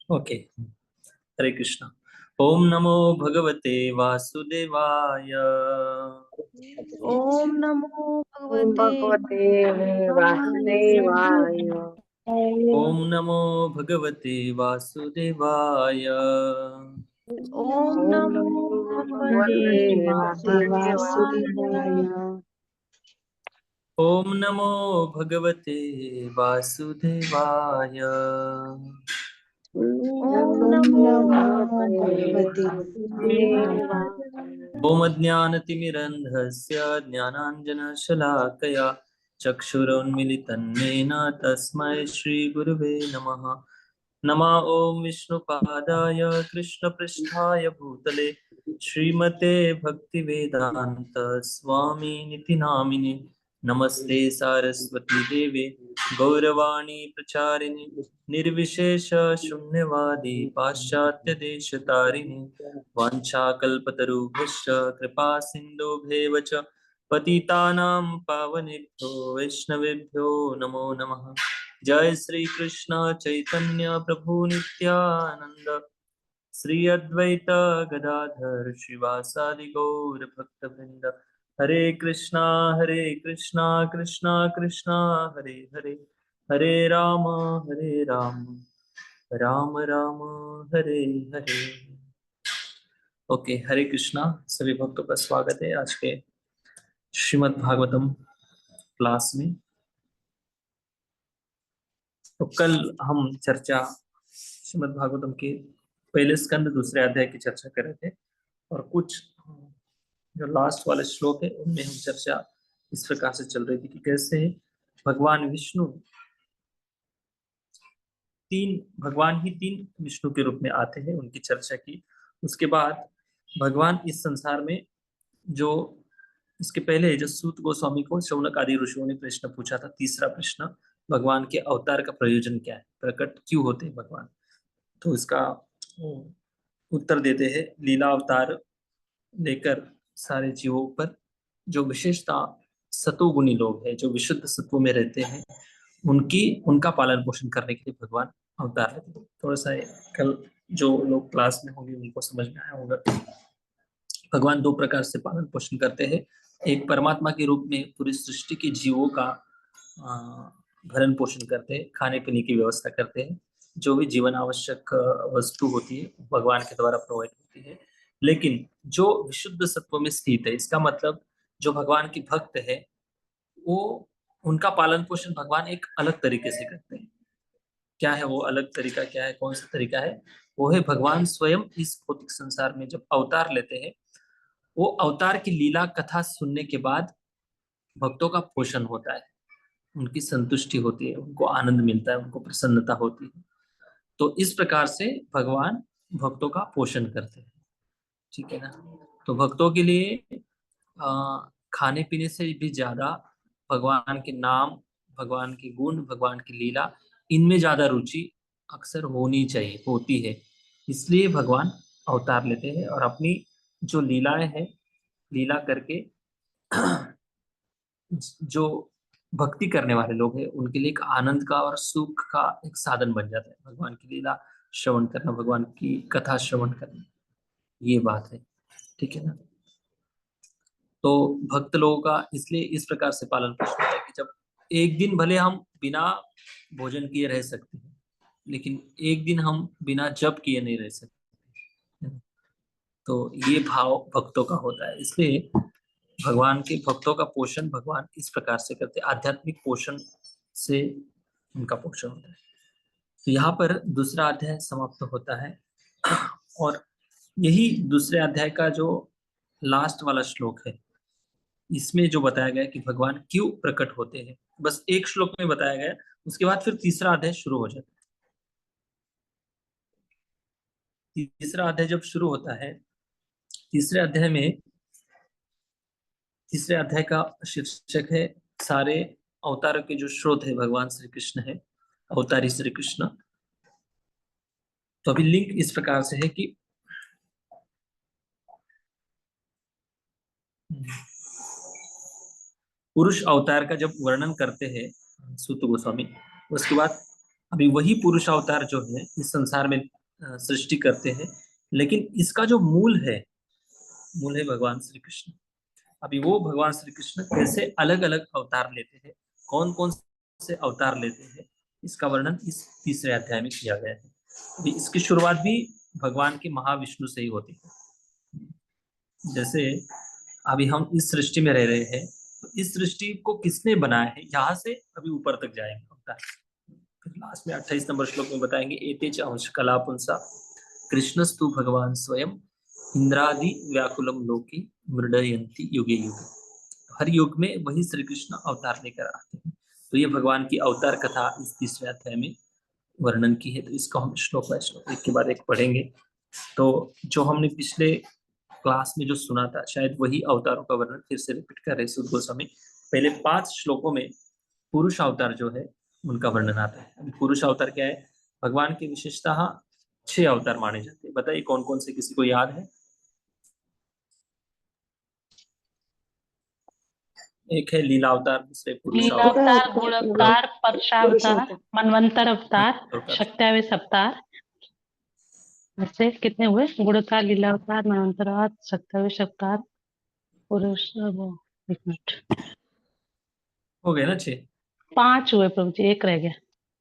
Okay. हरे कृष्णा। ओम नमो भगवते वासुदेवाय। ओम नमो ओम भगवते भगवते वासुदेवाय। वासुदेवाय। ओम नमो भगवते वासुदेवाय। ओम ओम नमो नमो भगवते भगवते वासुदेवाय। वासुदेवाय। ओम नमो भगवते वासुदेवाय। ओम ओम नमो नमो भगवते वासुदेवाय। वासुदेवाय। ओम अज्ञानतिमिरन्धस्य ज्ञानाञ्जनशलाकया चक्षुरुन्मिलितं येन तस्मै श्रीगुरुवे नमः। नमः ओम विष्णुपादाय कृष्णपृष्ठाय भूतले श्रीमते भक्तिवेदांत स्वामिनिति नामिने। नमस्ते सारस्वती देवे गौरवाणी प्रचारिणे निर्विशेष शून्यवादी पाश्चात्य देशतारिणे। वाञ्छाकल्पतरुभ्यश्च कृपा सिन्धुभ्येव च पतितानां पावनेभ्यो वैष्णवेभ्यो नमो नमः। जय श्री कृष्ण चैतन्य प्रभु नित्यानंद श्री अद्वैत गदाधर श्रीवासादि गौर भक्तवृंद। हरे कृष्णा कृष्णा कृष्णा हरे हरे। हरे राम राम राम हरे हरे। ओके, हरे कृष्णा। सभी भक्तों का स्वागत है आज के श्रीमद् भागवतम क्लास में। तो कल हम चर्चा श्रीमद् भागवतम के पहले स्कंद दूसरे अध्याय की चर्चा कर रहे थे, और कुछ जो लास्ट वाले श्लोक है उनमें हम चर्चा इस प्रकार से चल रही थी कि कैसे भगवान विष्णु भगवान ही तीन विष्णु के रूप में आते हैं, उनकी चर्चा की। उसके बाद भगवान इस संसार में जो इसके पहले जो सूत गोस्वामी को शौनक आदि ऋषियों ने प्रश्न पूछा था, तीसरा प्रश्न, भगवान के अवतार का प्रयोजन क्या है, प्रकट क्यों होते हैं भगवान, तो इसका उत्तर देते हैं लीला अवतार लेकर सारे जीवों पर जो विशेषता सतोगुणी लोग हैं, जो विशुद्ध सत्व में रहते हैं, उनका पालन पोषण करने के लिए भगवान अवतार लेते हैं। थोड़ा सा कल जो लोग क्लास में होंगे उनको समझ में आया होगा। भगवान दो प्रकार से पालन पोषण करते हैं। एक परमात्मा के रूप में पूरी सृष्टि के जीवों का भरण पोषण करते हैं, खाने पीने की व्यवस्था करते हैं, जो भी जीवन आवश्यक वस्तु होती है भगवान के द्वारा प्रोवाइड होती है। लेकिन जो विशुद्ध सत्व में स्थित है, इसका मतलब जो भगवान के भक्त है, वो उनका पालन पोषण भगवान एक अलग तरीके से करते हैं। क्या है वो अलग तरीका, क्या है, कौन सा तरीका है? वो है भगवान स्वयं इस भौतिक संसार में जब अवतार लेते हैं, वो अवतार की लीला कथा सुनने के बाद भक्तों का पोषण होता है, उनकी संतुष्टि होती है, उनको आनंद मिलता है, उनको प्रसन्नता होती है। तो इस प्रकार से भगवान भक्तों का पोषण करते हैं, ठीक है ना। तो भक्तों के लिए खाने पीने से भी ज्यादा भगवान के नाम, भगवान के गुण, भगवान की लीला, इनमें ज्यादा रुचि अक्सर होनी चाहिए, होती है। इसलिए भगवान अवतार लेते हैं और अपनी जो लीलाएं हैं, लीला करके जो भक्ति करने वाले लोग हैं उनके लिए एक आनंद का और सुख का एक साधन बन जाता है भगवान की लीला श्रवण करना, भगवान की कथा श्रवण करना। ये बात है, ठीक है ना। तो भक्त लोगों का इसलिए इस प्रकार से पालन पोषण होता है कि जब एक दिन भले हम बिना भोजन किए रह सकते हैं, लेकिन एक दिन हम बिना जप किए नहीं रह सकते। तो ये भाव भक्तों का होता है। इसलिए भगवान के भक्तों का पोषण भगवान इस प्रकार से करते हैं, आध्यात्मिक पोषण से उनका पोषण होता है। तो यहाँ पर दूसरा अध्याय समाप्त होता है, और यही दूसरे अध्याय का जो लास्ट वाला श्लोक है, इसमें जो बताया गया कि भगवान क्यों प्रकट होते हैं, बस एक श्लोक में बताया गया। उसके बाद फिर तीसरा अध्याय शुरू हो जाता है। तीसरा अध्याय जब शुरू होता है, तीसरे अध्याय में, तीसरे अध्याय का शीर्षक है सारे अवतारों के जो स्रोत है भगवान श्री कृष्ण है, अवतारी श्री कृष्ण। तो अभी लिंक इस प्रकार से है कि पुरुष अवतार का जब वर्णन करते हैं सूत गोस्वामी, उसके बाद अभी वही पुरुष अवतार जो है इस संसार में सृष्टि करते हैं, लेकिन इसका जो मूल है भगवान श्री कृष्ण। अभी वो भगवान श्री कृष्ण कैसे अलग अलग अवतार लेते हैं, कौन कौन से अवतार लेते हैं, इसका वर्णन इस तीसरे अध्याय में किया गया है। अभी इसकी शुरुआत भी भगवान के महाविष्णु से ही होती है। जैसे अभी हम इस सृष्टि में रह रहे हैं, तो इस सृष्टि को किसने बनाया है, यहाँ से अभी ऊपर तक जाएंगे अवतार। फिर लास्ट में 28 नंबर श्लोक में बताएंगे, एते च अंश कला पुंसा कृष्णस्तु भगवान स्वयं इंद्रादि व्याकुलम लोके मृडयंती युगे युगे। हर युग में वही श्री कृष्ण अवतार लेकर आते हैं। तो ये भगवान की अवतार कथा इस तीसरे अध्याय में वर्णन की है। तो इसको हम श्लोक बाय श्लोक एक के बाद एक पढ़ेंगे। तो जो हमने पिछले क्लास में जो सुना था, शायद वही अवतारों का वर्णन फिर से रिपीट कर रहे सुद गोस्वामी। पहले 5 श्लोकों में पुरुष अवतार जो है उनका वर्णन आता है। पुरुष अवतार क्या है? भगवान की विशेषता 6 अवतार माने जाते हैं। बताइए कौन कौन से, किसी को याद है? एक है लीला अवतार, दूसरे पुरुष लीला अवतार, अवतार, गुण अवतार, परशावतार, मनवंतर अवतार, अवतार। शक्त्यावेश अवतार। ऐसे कितने हुए? गुण अवतार, लीला अवतार, मनवंतर अवतार, शक्त्यावेश अवतार, पुरुष। एक मिनट, हो गए ना 6? 5 हुए प्रभु जी, एक रह गया।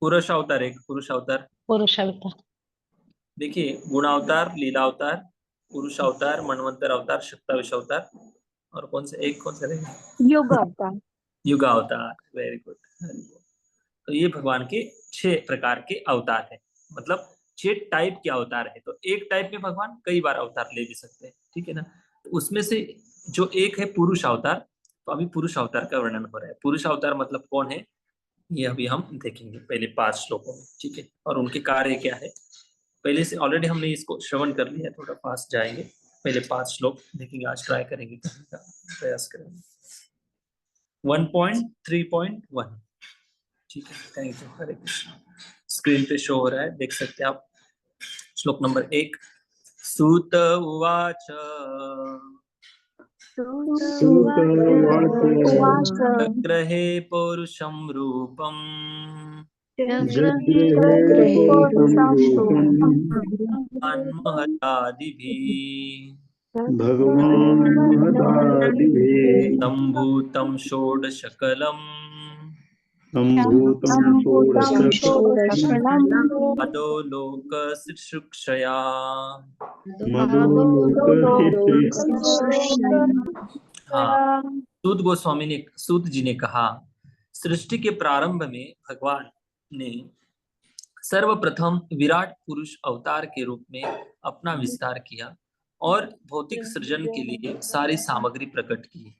पुरुष अवतार, एक पुरुष अवतार। पुरुष अवतार। देखिए, गुण अवतार, लीला अवतार, पुरुष अवतार, मनवंतर अवतार, शक्ताविश अवतार, और कौन से रहेगा? युग अवतार। युगा अवतार। Very good. तो ये भगवान के 6 प्रकार के अवतार है, मतलब 6 टाइप के अवतार है। तो एक टाइप में भगवान कई बार अवतार ले भी सकते हैं, ठीक है ना। तो उसमें से जो एक है पुरुष अवतार, तो अभी पुरुष अवतार का वर्णन हो रहा है। पुरुष अवतार मतलब कौन है, ये अभी हम देखेंगे पहले 5 श्लोकों में, ठीक है। और उनके कार्य क्या है, पहले से ऑलरेडी हमने इसको श्रवण कर लिया, थोड़ा फास्ट जाएंगे। पहले 5 श्लोक देखेंगे, आज ट्राई करेंगे करने का प्रयास करेंगे। 1.3.1, ठीक है। Thank you, Hare Krishna. Screen पे शो हो रहा है, देख सकते हैं आप। श्लोक नंबर 1। सूत उवाच उवाच ग्रहे पौरुषं रूपम् जगृहे पौरुषं रूपम् महदादिभिः भगवान् महदादिभिः सम्भूतं षोडशकलम् सम्भूतं सम्भूतं षोडशकलम् षोडशकलम् अदो लोकशिक्षया। हाँ, सूत जी ने कहा, सृष्टि के प्रारंभ में भगवान ने सर्वप्रथम विराट पुरुष अवतार के रूप में अपना विस्तार किया और भौतिक सृजन के लिए सारी सामग्री प्रकट की।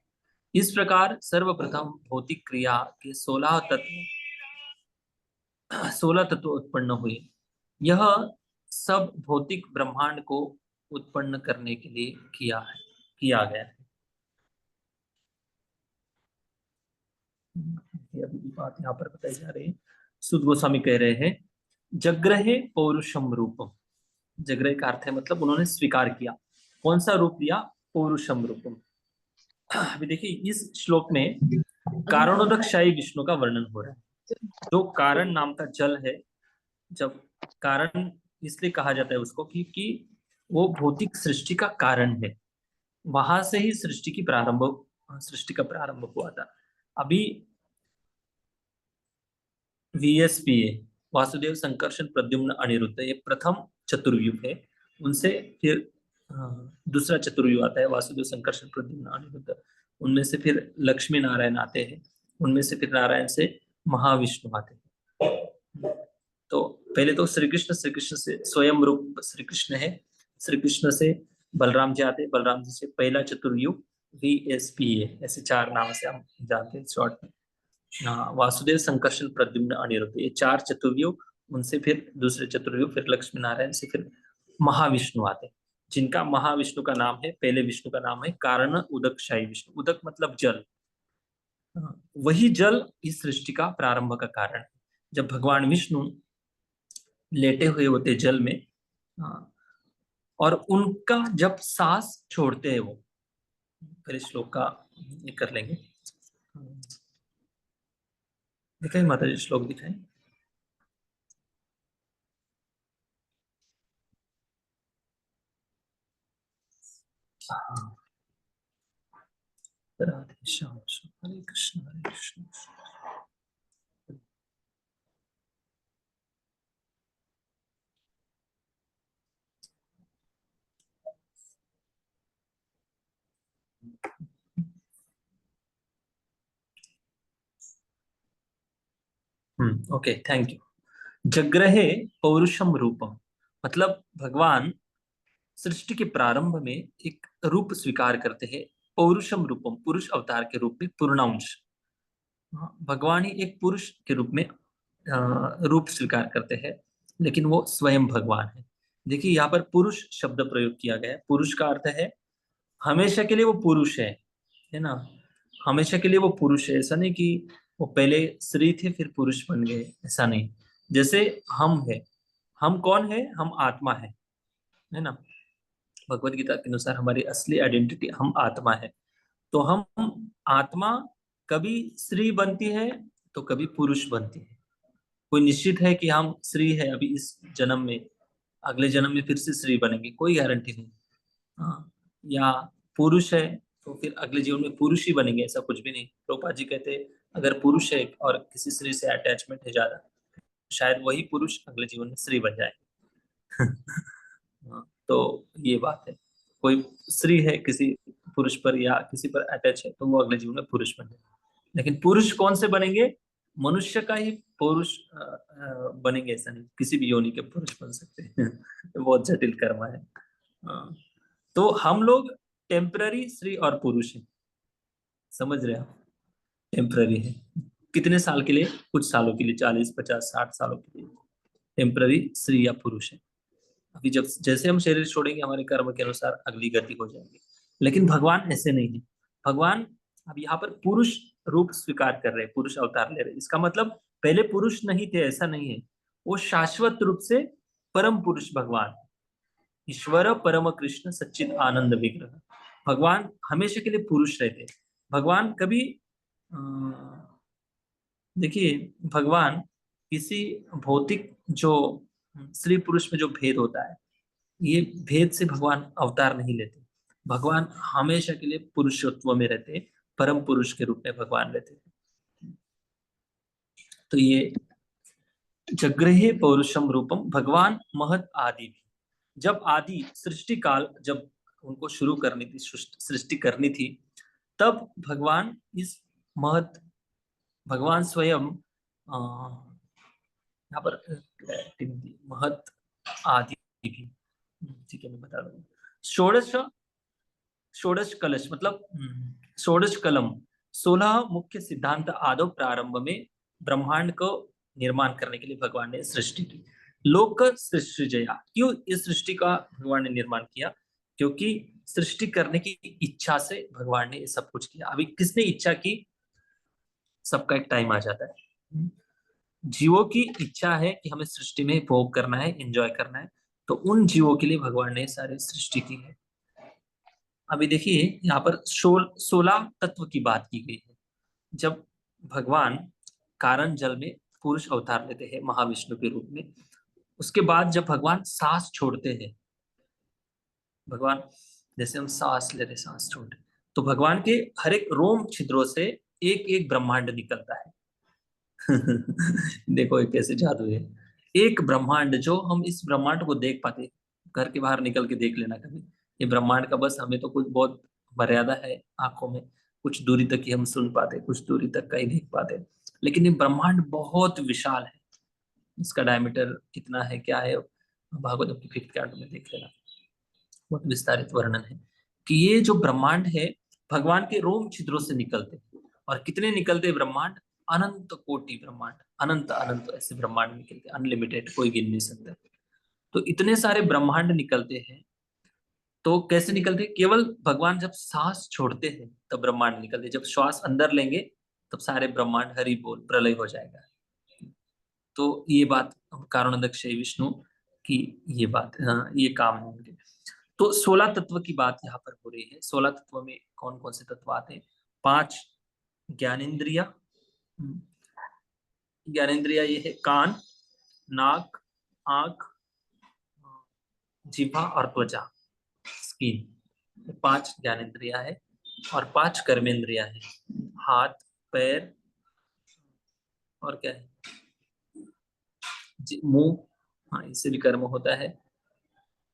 इस प्रकार सर्वप्रथम भौतिक क्रिया के 16 तत्व उत्पन्न हुए। यह सब भौतिक ब्रह्मांड को उत्पन्न करने के लिए किया गया है। अभी भी बात यहाँ पर बताई जा रही है। सुद गोस्वामी कह रहे हैं, जग्रहे पौरुषम रूपम। जग्रह का अर्थ है मतलब उन्होंने स्वीकार किया। कौन सा रूप लिया? पौरुषम रूपम। अभी देखिए, इस श्लोक में कारणोदकशाही विष्णु का वर्णन हो रहा है। जो कारण नाम का जल है, जब कारण इसलिए कहा जाता है उसको क्योंकि वो भौतिक सृष्टि का कारण है। वहां से ही सृष्टि का प्रारंभ हुआ था। अभी VSPA, वासुदेव संकर्षण प्रद्युम्न अनिरुद्ध, ये प्रथम चतुर्युग है। उनसे फिर दूसरा चतुर्युग आता है, वासुदेव संकर्षण प्रद्युम्न अनिरुद्ध। उनमें से फिर लक्ष्मी नारायण आते हैं, उनमें से फिर नारायण से महाविष्णु आते हैं। तो पहले तो श्री कृष्ण से स्वयं रूप श्री कृष्ण है। श्री कृष्ण से बलराम जी आते हैं, बलराम जी से पहला चतुर्युग VSPA, ऐसे 4 नाम से हम जानते हैं शॉर्ट में। वासुदेव संकर्षण प्रद्युम्न अनिरुद्ध, ये 4 चतुर्युग। उनसे फिर दूसरे चतुर्युग, फिर लक्ष्मी नारायण से फिर महाविष्णु आते हैं, जिनका महाविष्णु का नाम है, पहले विष्णु का नाम है कारण उदकशाही विष्णु। उदक मतलब जल। वही जल इस सृष्टि का प्रारंभ का कारण है। जब भगवान विष्णु लेटे हुए होते जल में, और उनका जब सांस छोड़ते हैं वो, पहले श्लोक का ये कर लेंगे। दिखाई माता जी, श्लोक दिखाएं। Radhe Shyam, Hare Krishna Hare Krishna. Okay, thank you. जग्रहे पौरुषम रूपम, मतलब भगवान सृष्टि के प्रारंभ में एक रूप स्वीकार करते हैं। पौरुषम रूपम, पुरुष अवतार के रूप में, पूर्णांश। भगवान ही एक पुरुष के रूप में रूप स्वीकार करते हैं, लेकिन वो स्वयं भगवान है। देखिए यहाँ पर पुरुष शब्द प्रयोग किया गया है। पुरुष का अर्थ है हमेशा के लिए वो पुरुष है ना। हमेशा के लिए वो पुरुष है, ऐसा नहीं कि वो पहले स्त्री थे फिर पुरुष बन गए, ऐसा नहीं। जैसे हम है, हम कौन है? हम आत्मा है ना। भगवत गीता के अनुसार हमारी असली आइडेंटिटी हम आत्मा है। तो हम आत्मा कभी स्त्री बनती है तो कभी पुरुष बनती है। कोई निश्चित है कि हम स्त्री है अभी इस जन्म में, अगले जन्म में फिर से स्त्री बनेंगे? कोई गारंटी नहीं। हाँ, या पुरुष है तो फिर अगले जीवन में पुरुष ही बनेंगे, ऐसा कुछ भी नहीं। प्रभुपाद जी कहते हैं अगर पुरुष है और किसी स्त्री से अटैचमेंट है ज्यादा, शायद वही पुरुष अगले जीवन में स्त्री बन जाए। हाँ, तो ये बात है। कोई स्त्री है किसी पुरुष पर या किसी पर अटैच है तो वो अगले जीवन में पुरुष बन जाए। लेकिन पुरुष कौन से बनेंगे? मनुष्य का ही पुरुष बनेंगे, ऐसा नहीं किसी भी योनि के पुरुष बन सकते हैं। बहुत जटिल कर्म है। हाँ, तो हम लोग टेम्पररी स्त्री और पुरुष हैं, समझ रहे हैं आप? टेम्पररी है कितने साल के लिए? कुछ सालों के लिए, 40 50 60 सालों के लिए टेम्पररी स्त्री या पुरुष है। अभी जब जैसे हम शरीर छोड़ेंगे हमारे कर्म के अनुसार अगली गति हो जाएगी। लेकिन भगवान ऐसे नहीं है। भगवान अब यहाँ पर पुरुष रूप स्वीकार कर रहे हैं, पुरुष अवतार ले रहे हैं। इसका मतलब पहले पुरुष नहीं थे, ऐसा नहीं है। वो शाश्वत रूप से परम पुरुष भगवान, ईश्वर परम कृष्ण सच्चिद आनंद विग्रह। भगवान हमेशा के लिए पुरुष रहते। भगवान कभी देखिए, भगवान किसी भौतिक जो स्त्री पुरुष में जो भेद होता है, ये भेद से भगवान अवतार नहीं लेते। भगवान हमेशा के लिए पुरुषत्व में रहते, परम पुरुष के रूप में भगवान रहते हैं। तो ये जग्रहे पौरुषम रूपम, भगवान महत आदि भी। जब आदि सृष्टि काल, जब उनको शुरू करनी थी, सृष्टि करनी थी, तब भगवान इस महत, भगवान स्वयं यहाँ पर महत आदि भी, ठीक है मैं बता दूंगा। षोडश, षोडश कलश मतलब षोडश कलम, 16 मुख्य सिद्धांत आदो प्रारंभ में ब्रह्मांड को निर्माण करने के लिए भगवान ने सृष्टि की। लोक सृष्टिजया, क्यों इस सृष्टि का भगवान ने निर्माण किया? क्योंकि सृष्टि करने की इच्छा से भगवान ने ये सब कुछ किया। अभी किसने इच्छा की? सबका एक टाइम आ जाता है। जीवों की इच्छा है कि हमें सृष्टि में भोग करना है, एंजॉय करना है, तो उन जीवों के लिए भगवान ने सारी सृष्टि की है। अभी देखिए यहाँ पर 16 तत्व की बात की गई है। जब भगवान कारण जल में पुरुष अवतार लेते हैं महाविष्णु के रूप में, उसके बाद जब भगवान सांस छोड़ते हैं, भगवान जैसे हम सांस लेते सांस छोड़ते, तो भगवान के हर एक रोम छिद्रों से एक एक ब्रह्मांड निकलता है। देखो ये कैसे जादू है। एक ब्रह्मांड, जो हम इस ब्रह्मांड को देख पाते, घर के बाहर निकल के देख लेना कभी। ये ब्रह्मांड का बस हमें तो कुछ बहुत मर्यादा है आंखों में, कुछ दूरी तक ही हम सुन पाते, कुछ दूरी तक का ही देख पाते। लेकिन ये ब्रह्मांड बहुत विशाल है। इसका डायमीटर कितना है, क्या है, भागवत की 5th कैंटो में देख लेना, बहुत विस्तारित वर्णन है कि ये जो ब्रह्मांड है भगवान के रोम छिद्रों से निकलते। और कितने निकलते ब्रह्मांड? अनंत कोटि ब्रह्मांड, अनंत अनंत ऐसे ब्रह्मांड निकलते, अनलिमिटेड, कोई गिन नहीं सकता। तो इतने सारे ब्रह्मांड निकलते हैं। तो कैसे निकलते हैं? केवल भगवान जब सांस छोड़ते हैं तब ब्रह्मांड निकलते हैं। जब श्वास अंदर लेंगे तब सारे ब्रह्मांड हरि बोल प्रलय हो जाएगा। तो ये बात कारुणाध्यक्ष विष्णु की, ये बात, हाँ, ये काम है उनके। तो 16 तत्व की बात यहाँ पर हो रही है। 16 तत्व में कौन कौन से तत्व आते हैं? 5 ज्ञानेन्द्रिया। ज्ञानेन्द्रिया ये है कान, नाक, आंख, जीवा और त्वचा, स्किन। 5 ज्ञानेंद्रियां है और 5 कर्मेंद्रियां है। हाथ, पैर और क्या है, मुंह, हाँ इससे भी कर्म होता है,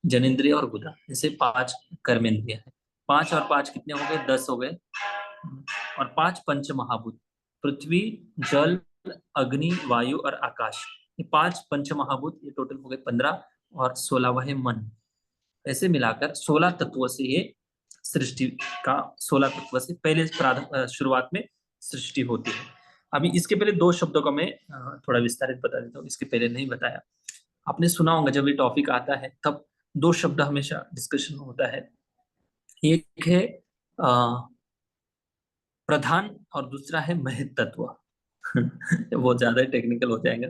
जनेंद्रिय और गुदा, ऐसे 5 कर्मेंद्रिय है। 5 और 5 कितने हो गए, 10 हो गए। और 5 पंच महाभूत, पृथ्वी, जल, अग्नि, वायु और आकाश, ये 5 पंच महाभूत, ये टोटल हो गए 15, और 16वां है मन। ऐसे मिलाकर 16 तत्वों से ये सृष्टि का, 16 तत्व से पहले शुरुआत में सृष्टि होती है। अभी इसके पहले 2 शब्दों का मैं थोड़ा विस्तारित बता देता हूँ, इसके पहले नहीं बताया। आपने सुना होगा जब ये टॉपिक आता है तब 2 शब्द हमेशा डिस्कशन होता है, एक है प्रधान और दूसरा है महत तत्व। बहुत ज्यादा टेक्निकल हो जाएगा,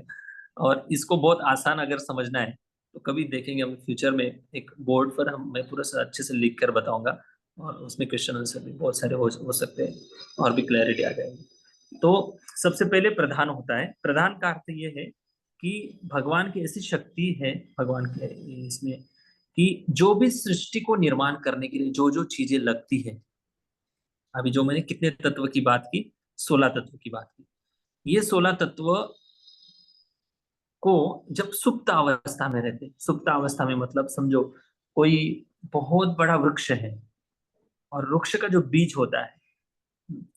और इसको बहुत आसान अगर समझना है तो कभी देखेंगे हम फ्यूचर में एक बोर्ड पर, मैं पूरा अच्छे से लिख कर बताऊंगा, और उसमें क्वेश्चन आंसर भी बहुत सारे हो सकते हैं, और भी क्लैरिटी आ जाएगी। तो सबसे पहले प्रधान होता है। प्रधान का अर्थ ये है कि भगवान की ऐसी शक्ति है, भगवान के इसमें, कि जो भी सृष्टि को निर्माण करने के लिए जो जो चीजें लगती है, अभी जो मैंने कितने तत्व की बात की, 16 तत्व की बात की, ये 16 तत्व को जब सुप्त अवस्था में रहते, सुप्त अवस्था में मतलब समझो कोई बहुत बड़ा वृक्ष है, और वृक्ष का जो बीज होता है,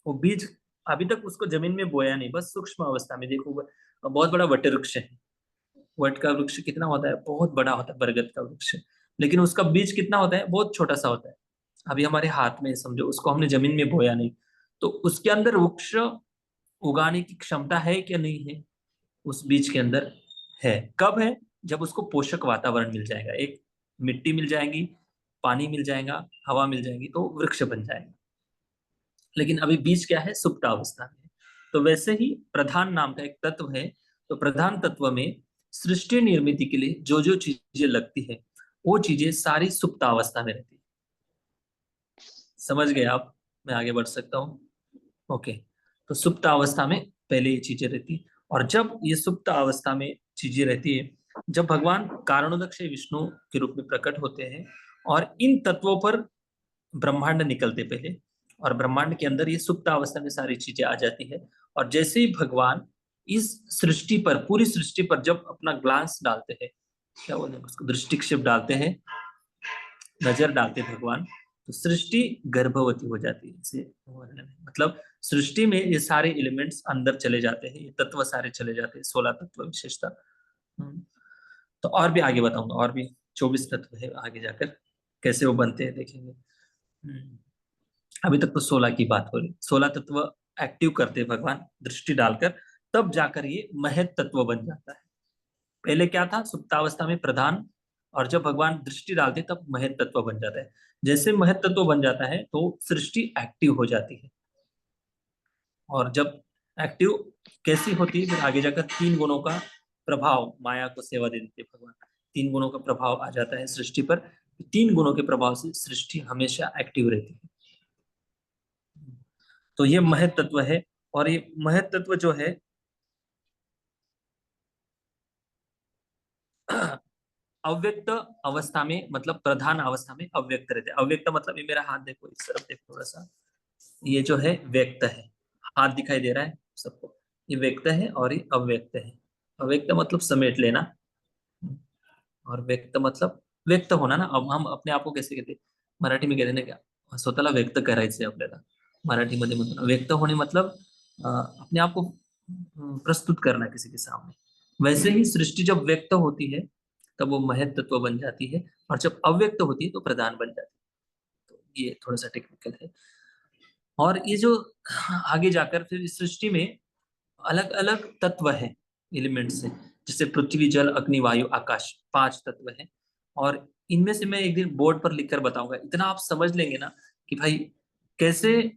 वो बीज अभी तक उसको जमीन में बोया नहीं, बस सूक्ष्म अवस्था में देखो, बहुत बड़ा वट वृक्ष है। वट का वृक्ष कितना होता है, बहुत बड़ा होता है, बरगद का वृक्ष, लेकिन उसका बीज कितना होता है, बहुत छोटा सा होता है, अभी हमारे हाथ में समझो, उसको हमने जमीन में बोया नहीं, तो उसके अंदर वृक्ष उगाने की क्षमता है क्या, नहीं है, उस बीज के अंदर है। कब है, जब उसको पोषक वातावरण मिल जाएगा, एक मिट्टी मिल जाएगी, पानी मिल जाएगा, हवा मिल जाएगी, तो वृक्ष बन जाएगा। लेकिन अभी बीज क्या है, सुप्त अवस्था में। तो वैसे ही प्रधान नाम का एक तत्व है, तो प्रधान तत्व में सृष्टि निर्मित के लिए जो जो चीजें लगती है, वो चीजें सारी सुप्त अवस्था में रहती है। समझ गए आप, मैं आगे बढ़ सकता हूँ। ओके, तो सुप्त अवस्था में पहले ये चीजें रहती, और जब ये सुप्त अवस्था में चीजें रहती है, जब भगवान कारणोदक विष्णु के रूप में प्रकट होते हैं, और इन तत्वों पर ब्रह्मांड निकलते पहले, और ब्रह्मांड के अंदर ये सुप्त अवस्था में सारी चीजें आ जाती है। और जैसे ही भगवान इस सृष्टि पर, पूरी सृष्टि पर जब अपना ग्लांस डालते हैं, क्या बोलते हैं उसको, दृष्टिक्षेप डालते हैं, नजर डालते हैं भगवान, तो सृष्टि गर्भवती हो जाती है। इसे मतलब सृष्टि में ये सारे एलिमेंट्स अंदर चले जाते हैं, ये तत्व सारे चले जाते हैं, 16 तत्व विशेषता। तो और भी आगे बताऊंगा, और भी 24 तत्व है आगे जाकर, कैसे वो बनते हैं देखेंगे। अभी तक तो 16 की बात हो रही, 16 तत्व एक्टिव करते हैं भगवान दृष्टि डालकर, तब जाकर ये महत तत्व बन जाता है। पहले क्या था, सुप्तावस्था में प्रधान, और जब भगवान दृष्टि डालते तब महत तत्व बन जाता है। जैसे महत तत्व बन जाता है तो सृष्टि एक्टिव हो जाती है, और जब एक्टिव कैसी होती है, फिर आगे जाकर 3 गुणों का प्रभाव, माया को सेवा दे देते भगवान, 3 गुणों का प्रभाव आ जाता है सृष्टि पर। 3 गुणों के प्रभाव से सृष्टि हमेशा एक्टिव रहती है। तो ये महत तत्व है, और ये महत तत्व जो है अव्यक्त अवस्था में, मतलब प्रधान अवस्था में अव्यक्त रहते हैं। अव्यक्त मतलब, ये मेरा हाथ देखो, इस तरफ देखो थोड़ा सा, ये जो है व्यक्त है, हाथ दिखाई दे रहा है सबको, ये व्यक्त है और ये अव्यक्त है। अव्यक्त मतलब समेट लेना, और व्यक्त मतलब व्यक्त होना ना। अब हम अपने आप को कैसे कहते, मराठी में कहते ना, क्या स्वतःला व्यक्त करायचे आपल्याला, मराठीमध्ये म्हणतो ना, व्यक्त होणे मतलब अपने आप को प्रस्तुत करना किसी के सामने। वैसे ही सृष्टि जब व्यक्त होती है तब वो महत तत्व बन जाती है, और जब अव्यक्त होती है तो प्रधान बन जाती है। तो ये थोड़ा सा टेक्निकल है। और ये जो आगे जाकर फिर इस सृष्टि में अलग अलग तत्व है, एलिमेंट्स है, जैसे पृथ्वी, जल, अग्नि, वायु, आकाश, 5 तत्व हैं। और इनमें से मैं एक दिन बोर्ड पर लिखकर बताऊंगा, इतना आप समझ लेंगे ना कि भाई कैसे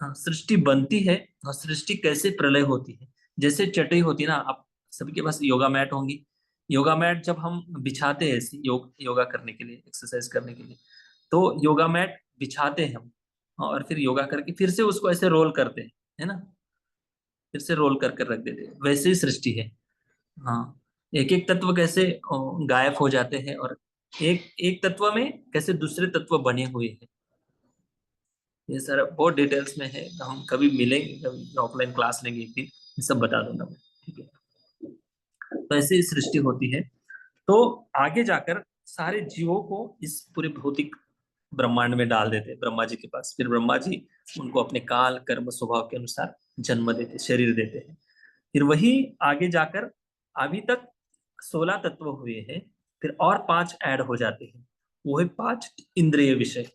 सृष्टि बनती है, और सृष्टि कैसे प्रलय होती है। जैसे चटाई होती है ना, आप सभी के पास योगा मैट होंगी, योगा मैट जब हम बिछाते हैं ऐसे योगा करने के लिए, एक्सरसाइज करने के लिए, तो योगा मैट बिछाते हैं हम, और फिर योगा करके फिर से उसको ऐसे रोल करते हैं, है ना, फिर से रोल कर कर रख देते हैं। वैसे ही सृष्टि है। हाँ, एक एक तत्व कैसे गायब हो जाते हैं, और एक एक तत्व में कैसे दूसरे तत्व बने हुए हैं। ये सारा बहुत डिटेल्स में है, हम कभी मिलेंगे, कभी ऑफलाइन क्लास लेंगे एक दिन, ये सब बता दूंगा मैं, ठीक है। तो ऐसे ही सृष्टि होती है। तो आगे जाकर सारे जीवों को इस पूरे भौतिक ब्रह्मांड में डाल देते हैं ब्रह्मा जी के पास। फिर ब्रह्मा जी उनको अपने काल कर्म स्वभाव के अनुसार जन्म देते, शरीर देते हैं। फिर वही आगे जाकर अभी तक 16 तत्व हुए हैं, फिर और 5 ऐड हो जाते हैं। वो है 5 इंद्रिय विषय।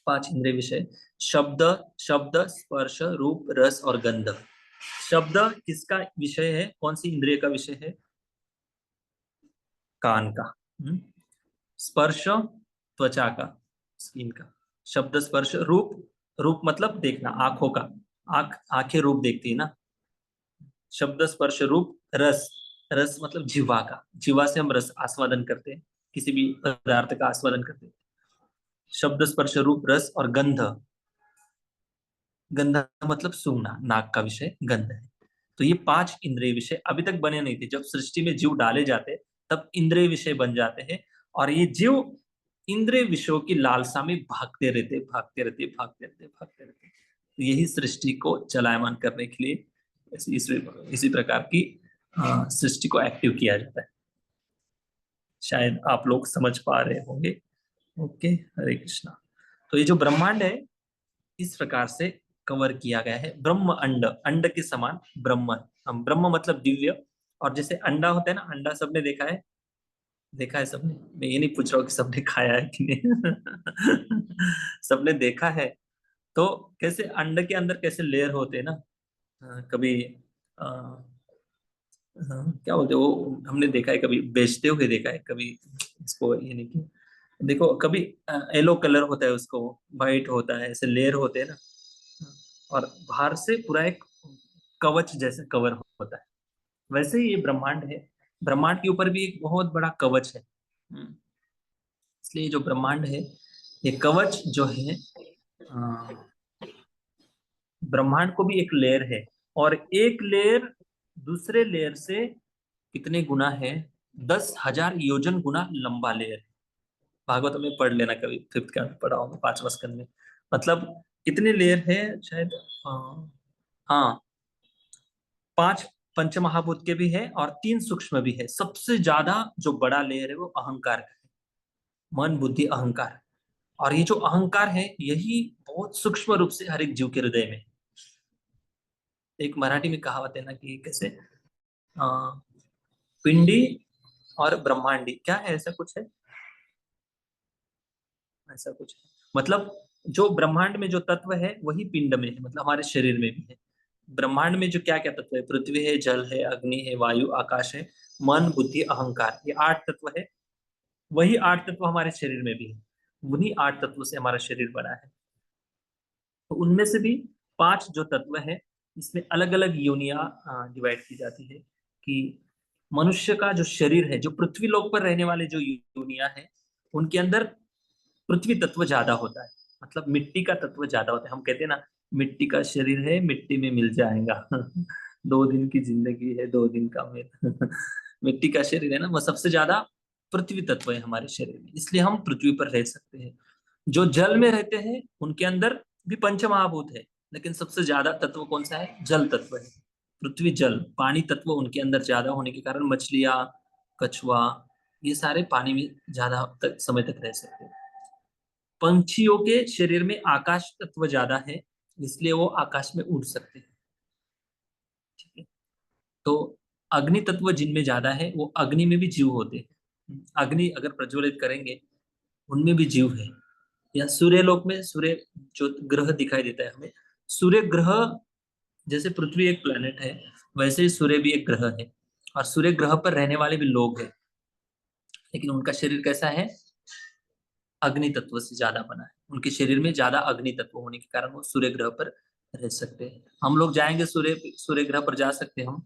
5 इंद्रिय विषय, शब्द, शब्द स्पर्श रूप रस और गंध। शब्द किसका विषय है, कौन सी इंद्रिय का विषय है? कान का। स्पर्श त्वचा का, स्किन का। शब्द स्पर्श रूप, रूप मतलब देखना, आंखों का, आंखें रूप देखती है ना। शब्द स्पर्श रूप रस, रस मतलब जीवा का, जीवा से हम रस आस्वादन करते हैं, किसी भी पदार्थ का आस्वादन करते हैं। शब्द स्पर्श रूप रस और गंध, गंध मतलब सूंघना, नाक का विषय गंध है। तो ये 5 इंद्रिय विषय अभी तक बने नहीं थे। जब सृष्टि में जीव डाले जाते तब इंद्रिय विषय बन जाते हैं, और ये जीव इंद्रिय विषयों की लालसा में भागते रहते, भागते रहते, भागते रहते, भागते रहते। तो यही सृष्टि को चलायमान करने के लिए इसी प्रकार की सृष्टि को एक्टिव किया जाता है। शायद आप लोग समझ पा रहे होंगे। ओके, हरे कृष्णा। तो ये जो ब्रह्मांड है इस प्रकार से कवर किया गया है। ब्रह्म अंड, अंड के समान ब्रह्म, हम ब्रह्म मतलब दिव्य। और जैसे अंडा होता है ना, अंडा सबने देखा है, देखा है सबने, मैं ये नहीं पूछ रहा हूँ कि सबने खाया है कि नहीं सबने देखा है। तो कैसे अंडे के अंदर कैसे लेयर होते हैं ना, कभी क्या बोलते हैं वो, हमने देखा है, कभी बेचते हुए देखा है, कभी इसको ये नहीं किया। देखो कभी येलो कलर होता है, उसको वाइट होता है, ऐसे लेयर होते हैं ना, और बाहर से पूरा एक कवच जैसे कवर होता है। वैसे ही ये ब्रह्मांड है, ब्रह्मांड के ऊपर भी एक बहुत बड़ा कवच है। इसलिए जो ब्रह्मांड है, ये कवच जो है, ब्रह्मांड को भी एक लेयर है, और एक लेयर दूसरे लेयर से कितने गुना है, 10,000 योजन गुना लंबा लेयर है। भागवत में पढ़ लेना कभी, 5th का पढ़ा होगा, 5वां स्कंद में। मतलब कितने लेयर है शायद, हाँ 5 पंचमहाभूत के भी है और 3 सूक्ष्म भी है। सबसे ज्यादा जो बड़ा लेयर है वो अहंकार का है, मन बुद्धि अहंकार। और ये जो अहंकार है यही बहुत सूक्ष्म रूप से हर एक जीव के हृदय में। एक मराठी में कहावत है ना कि कैसे पिंडी और ब्रह्मांडी, क्या है, ऐसा कुछ है, ऐसा कुछ है। मतलब जो ब्रह्मांड में जो तत्व है वही पिंड में है, मतलब हमारे शरीर में भी है। ब्रह्मांड में जो क्या क्या तत्व है, पृथ्वी है, जल है, अग्नि है, वायु, आकाश है, मन बुद्धि अहंकार, ये 8 तत्व है। वही 8 तत्व हमारे शरीर में भी है, उन्हीं 8 तत्वों से हमारा शरीर बना है। तो उनमें से भी 5 जो तत्व है, इसमें अलग अलग योनियां डिवाइड की जाती है। कि मनुष्य का जो शरीर है, जो पृथ्वी लोक पर रहने वाले जो योनियां है, उनके अंदर पृथ्वी तत्व ज्यादा होता है, मतलब मिट्टी का तत्व ज्यादा होता है। हम कहते हैं ना, मिट्टी का शरीर है, मिट्टी में मिल जाएगा 2 दिन की जिंदगी है, 2 दिन का मेल मिट्टी का शरीर है ना, वो सबसे ज्यादा पृथ्वी तत्व है हमारे शरीर में, इसलिए हम पृथ्वी पर रह सकते हैं। जो जल में रहते हैं उनके अंदर भी पंचमहाभूत है, लेकिन सबसे ज्यादा तत्व कौन सा है, जल तत्व है। पृथ्वी जल पानी तत्व उनके अंदर ज्यादा होने के कारण मछलियां, कछुआ, ये सारे पानी में ज्यादा तक समय तक रह सकते हैं। पंछियों के शरीर में आकाश तत्व ज्यादा है, इसलिए वो आकाश में उड़ सकते हैं, ठीक है। तो अग्नि तत्व जिनमें ज्यादा है वो अग्नि में भी जीव होते हैं, अग्नि अगर प्रज्वलित करेंगे उनमें भी जीव है। या सूर्य लोक में सूर्य जो ग्रह दिखाई देता है हमें, सूर्य ग्रह, जैसे पृथ्वी एक प्लेनेट है वैसे ही सूर्य भी एक ग्रह है, और सूर्य ग्रह पर रहने वाले भी लोग हैं, लेकिन उनका शरीर कैसा है, अग्नि तत्व से ज्यादा बना है। उनके शरीर में ज्यादा अग्नि तत्व होने के कारण वो सूर्य ग्रह पर रह सकते हैं। हम लोग जाएंगे सूर्य सूर्य ग्रह पर, जा सकते हैं हम?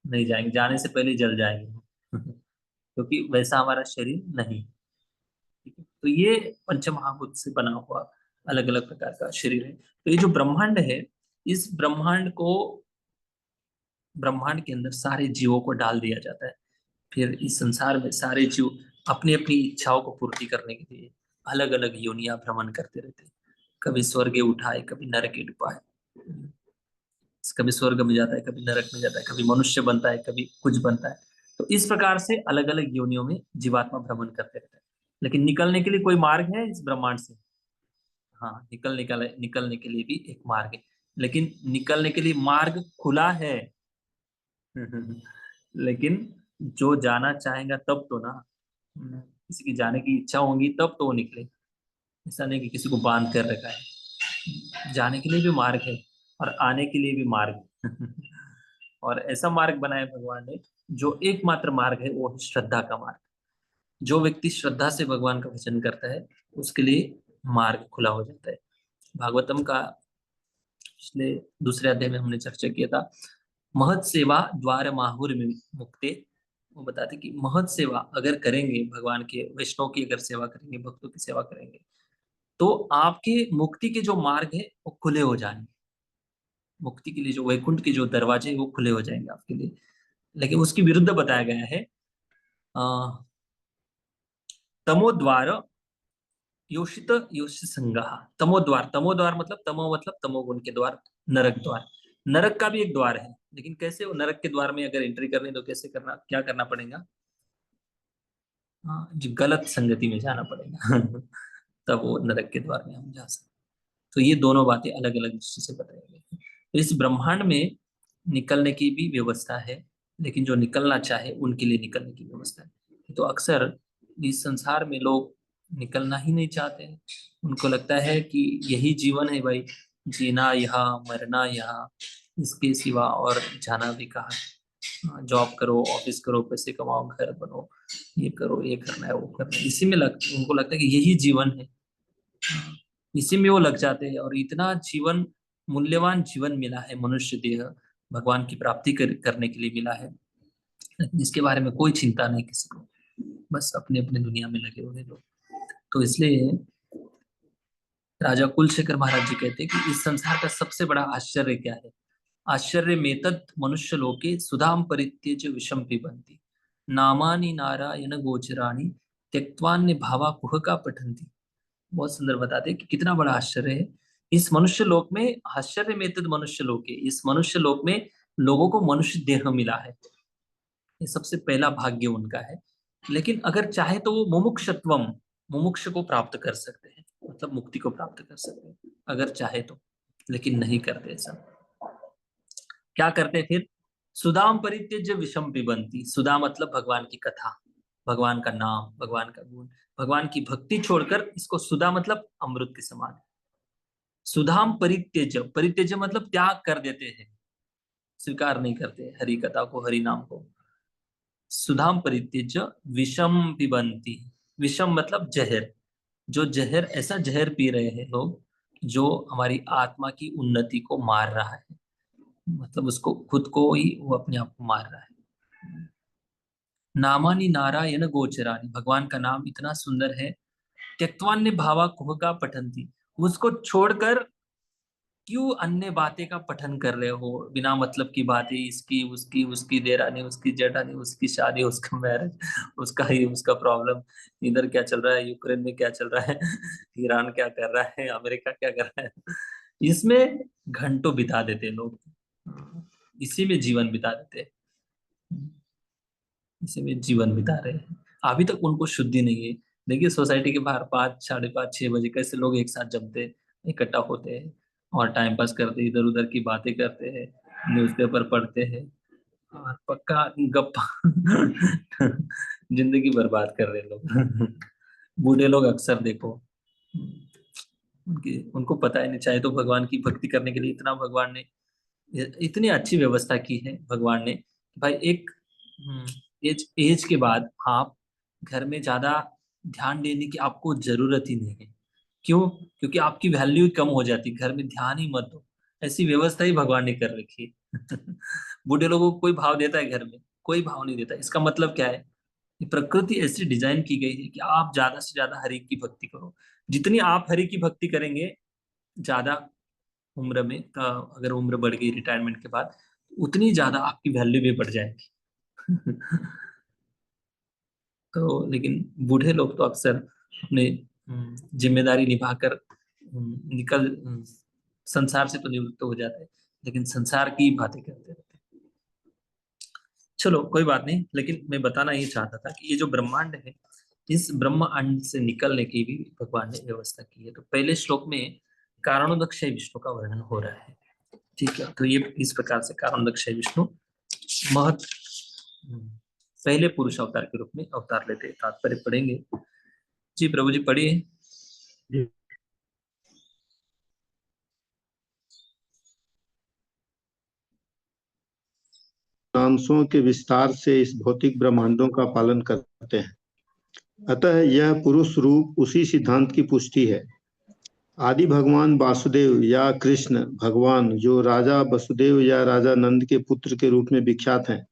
नहीं जाएंगे, जाने से पहले ही जल जाएंगे क्योंकि वैसा हमारा शरीर नहीं, ठीक है। तो ये पंचमहाभूत से बना हुआ अलग अलग प्रकार का शरीर है। तो ये जो ब्रह्मांड है, इस ब्रह्मांड को, ब्रह्मांड के अंदर सारे जीवों को डाल दिया जाता है। फिर इस संसार में सारे जीव अपनी अपनी इच्छाओं को पूर्ति करने के लिए अलग अलग योनियां भ्रमण करते रहते हैं। कभी स्वर्ग उठाए, कभी नरक डुबाए, कभी स्वर्ग में जाता है, कभी नरक में जाता है, कभी मनुष्य बनता है, कभी कुछ बनता है। तो इस प्रकार से अलग अलग योनियों में जीवात्मा भ्रमण करते रहता है। लेकिन निकलने के लिए कोई मार्ग है इस ब्रह्मांड से? हाँ, निकलने के लिए भी एक मार्ग है, लेकिन निकलने के लिए मार्ग खुला है। लेकिन जो जाना चाहेगा तब तो ना, किसी की जाने की इच्छा होगी तब तो वो निकले। ऐसा नहीं कि किसी को बांध कर रखा है। जाने के लिए भी मार्ग है और आने के लिए भी मार्ग है। और ऐसा मार्ग बनाया भगवान ने, जो एकमात्र मार्ग है वो है श्रद्धा का मार्ग। जो व्यक्ति श्रद्धा से भगवान का भजन करता है उसके लिए मार्ग खुला हो जाता है। भागवतम का पिछले दूसरे अध्याय में हमने चर्चा किया था, महत सेवा द्वार माहुर में मुक्ते। वो बताते कि महत सेवा अगर करेंगे, भगवान के वैष्णव की अगर सेवा करेंगे, भक्तों की सेवा करेंगे, तो आपके मुक्ति के जो मार्ग है वो खुले हो जाएंगे। मुक्ति के लिए जो वैकुंठ के जो दरवाजे हैं वो खुले हो जाएंगे आपके लिए। लेकिन उसके विरुद्ध बताया गया है, तमोद्वार योषित योषित संगा। तमोद्वार मतलब तमोगुण के द्वार, नरक द्वार। नरक का भी एक द्वार है, लेकिन कैसे? वो नरक के द्वार में अगर एंट्री करनी तो कैसे करना, क्या करना पड़ेगा? हाँ, जो गलत संगति में जाना पड़ेगा। तब वो नरक के द्वार में हम जा सकते। तो ये दोनों बातें अलग अलग दृष्टि से बताई गई हैं। तो इस ब्रह्मांड में निकलने की भी व्यवस्था है, लेकिन जो निकलना चाहे उनके लिए निकलने की व्यवस्था है। तो अक्सर इस संसार में लोग निकलना ही नहीं चाहते हैं। उनको लगता है कि यही जीवन है भाई, जीना यहाँ, मरना यहाँ, इसके सिवा और जाना भी कहाँ है। जॉब करो, ऑफिस करो, पैसे कमाओ, घर बनो, ये करो, ये करना है, वो करना है, इसी में उनको लगता है कि यही जीवन है। इसी में वो लग जाते हैं। और इतना जीवन, मूल्यवान जीवन मिला है, मनुष्य देह भगवान की प्राप्ति करने के लिए मिला है, लेकिन इसके बारे में कोई चिंता नहीं किसी को। बस अपने अपने दुनिया में लगे हुए लोग। तो इसलिए राजा कुलशेखर महाराज जी कहते हैं कि इस संसार का सबसे बड़ा आश्चर्य क्या है? आश्चर्य मेतद मनुष्य लोके सुधाम परित्यज्य विषम पिबन्ति, नामानि नारायण गोचराणि त्यक्त्वान्य भावा कुहका पठन्ति। बहुत सुंदर बताते हैं कि कितना बड़ा आश्चर्य है इस मनुष्य लोक में। आश्चर्य मेतद मनुष्य लोके, इस मनुष्य लोक में लोगों को मनुष्य देह मिला है, ये सबसे पहला भाग्य उनका है। लेकिन अगर चाहे तो वो मुमुक्षत्वम, मुमुक्ष को प्राप्त कर सकते हैं, मतलब मुक्ति को प्राप्त कर सकते हैं अगर चाहे तो, लेकिन नहीं करते ऐसा। क्या करते हैं फिर? सुदाम परित्यज्य विषम पिबन्ति। सुदा मतलब भगवान की कथा, भगवान का नाम, भगवान का गुण, भगवान की भक्ति छोड़कर, इसको सुदा मतलब अमृत के समान। सुधाम परित्यज्य, परित्यज्य मतलब त्याग कर देते हैं, स्वीकार नहीं करते हरि कथा को, हरि नाम को। सुधाम परित्यज्य विषम पिबन्ति। विषम मतलब जहर। जो जहर, ऐसा जहर पी रहे हैं लोग जो हमारी आत्मा की उन्नति को मार रहा है, मतलब उसको, खुद को ही वो अपने आप को मार रहा है। नामानि नारायण गोचरानि, भगवान का नाम इतना सुंदर है। त्यक्त्वान्य भावा कुहका पठन्ति, उसको छोड़कर क्यों अन्य बातें का पठन कर रहे हो? बिना मतलब की बातें, इसकी उसकी, उसकी देरानी, उसकी जेठानी, उसकी शादी, उसका मैरिज, उसका ही, उसका प्रॉब्लम, इधर क्या चल रहा है, यूक्रेन में क्या चल रहा है, ईरान क्या कर रहा है, अमेरिका क्या कर रहा है, इसमें घंटों बिता देते हैं लोग। इसी में जीवन बिता देते हैं, इसी में जीवन बिता रहे हैं। अभी तक उनको शुद्धि नहीं है। देखिए सोसाइटी के बाहर 5, 5:30, 6 बजे कैसे लोग एक साथ जमते, इकट्ठा होते हैं और टाइम पास करते, इधर उधर की बातें करते हैं, न्यूज़पेपर पढ़ते हैं और पक्का गप्पा। जिंदगी बर्बाद कर रहे हैं लोग। बूढ़े लोग अक्सर देखो, उनको पता ही नहीं, चाहे तो भगवान की भक्ति करने के लिए इतना भगवान ने, इतनी अच्छी व्यवस्था की है भगवान ने। भाई एक एज एज के बाद आप घर में ज्यादा ध्यान देने की आपको जरूरत ही नहीं है। क्यों? क्योंकि आपकी वैल्यू कम हो जाती, घर में ध्यान ही मत दो, ऐसी व्यवस्था ही भगवान ने कर रखी है। बूढ़े लोगों को कोई भाव देता है घर में? कोई भाव नहीं देता। इसका मतलब क्या है? ये प्रकृति ऐसी डिजाइन की गई है कि आप ज्यादा से ज्यादा हरि की भक्ति करो। जितनी आप हरि की भक्ति करेंगे, ज्यादा उम्र में, अगर उम्र बढ़ गई रिटायरमेंट के बाद, उतनी ज्यादा आपकी वैल्यू भी बढ़ जाएगी। तो लेकिन बूढ़े लोग तो अक्सर अपने जिम्मेदारी निभाकर संसार से तो निवृत्त हो जाते हैं, लेकिन संसार की बातें करते रहते हैं। चलो कोई बात नहीं, लेकिन मैं बताना ये चाहता था कि ये जो ब्रह्मांड है, इस ब्रह्मांड से निकलने की भी भगवान ने व्यवस्था की है। तो पहले श्लोक में कारणोदक्षय विष्णु का वर्णन हो रहा है, ठीक है। तो ये इस प्रकार से कारणोदक्षय विष्णु महत पहले पुरुष अवतार के रूप में अवतार लेते हैं। तात्पर्य पढ़ेंगे जी, प्रभु जी पढ़िए। अंशों के विस्तार से इस भौतिक ब्रह्मांडों का पालन करते हैं। अतः यह पुरुष रूप उसी सिद्धांत की पुष्टि है। आदि भगवान वासुदेव या कृष्ण भगवान, जो राजा वसुदेव या राजा नंद के पुत्र के रूप में विख्यात हैं,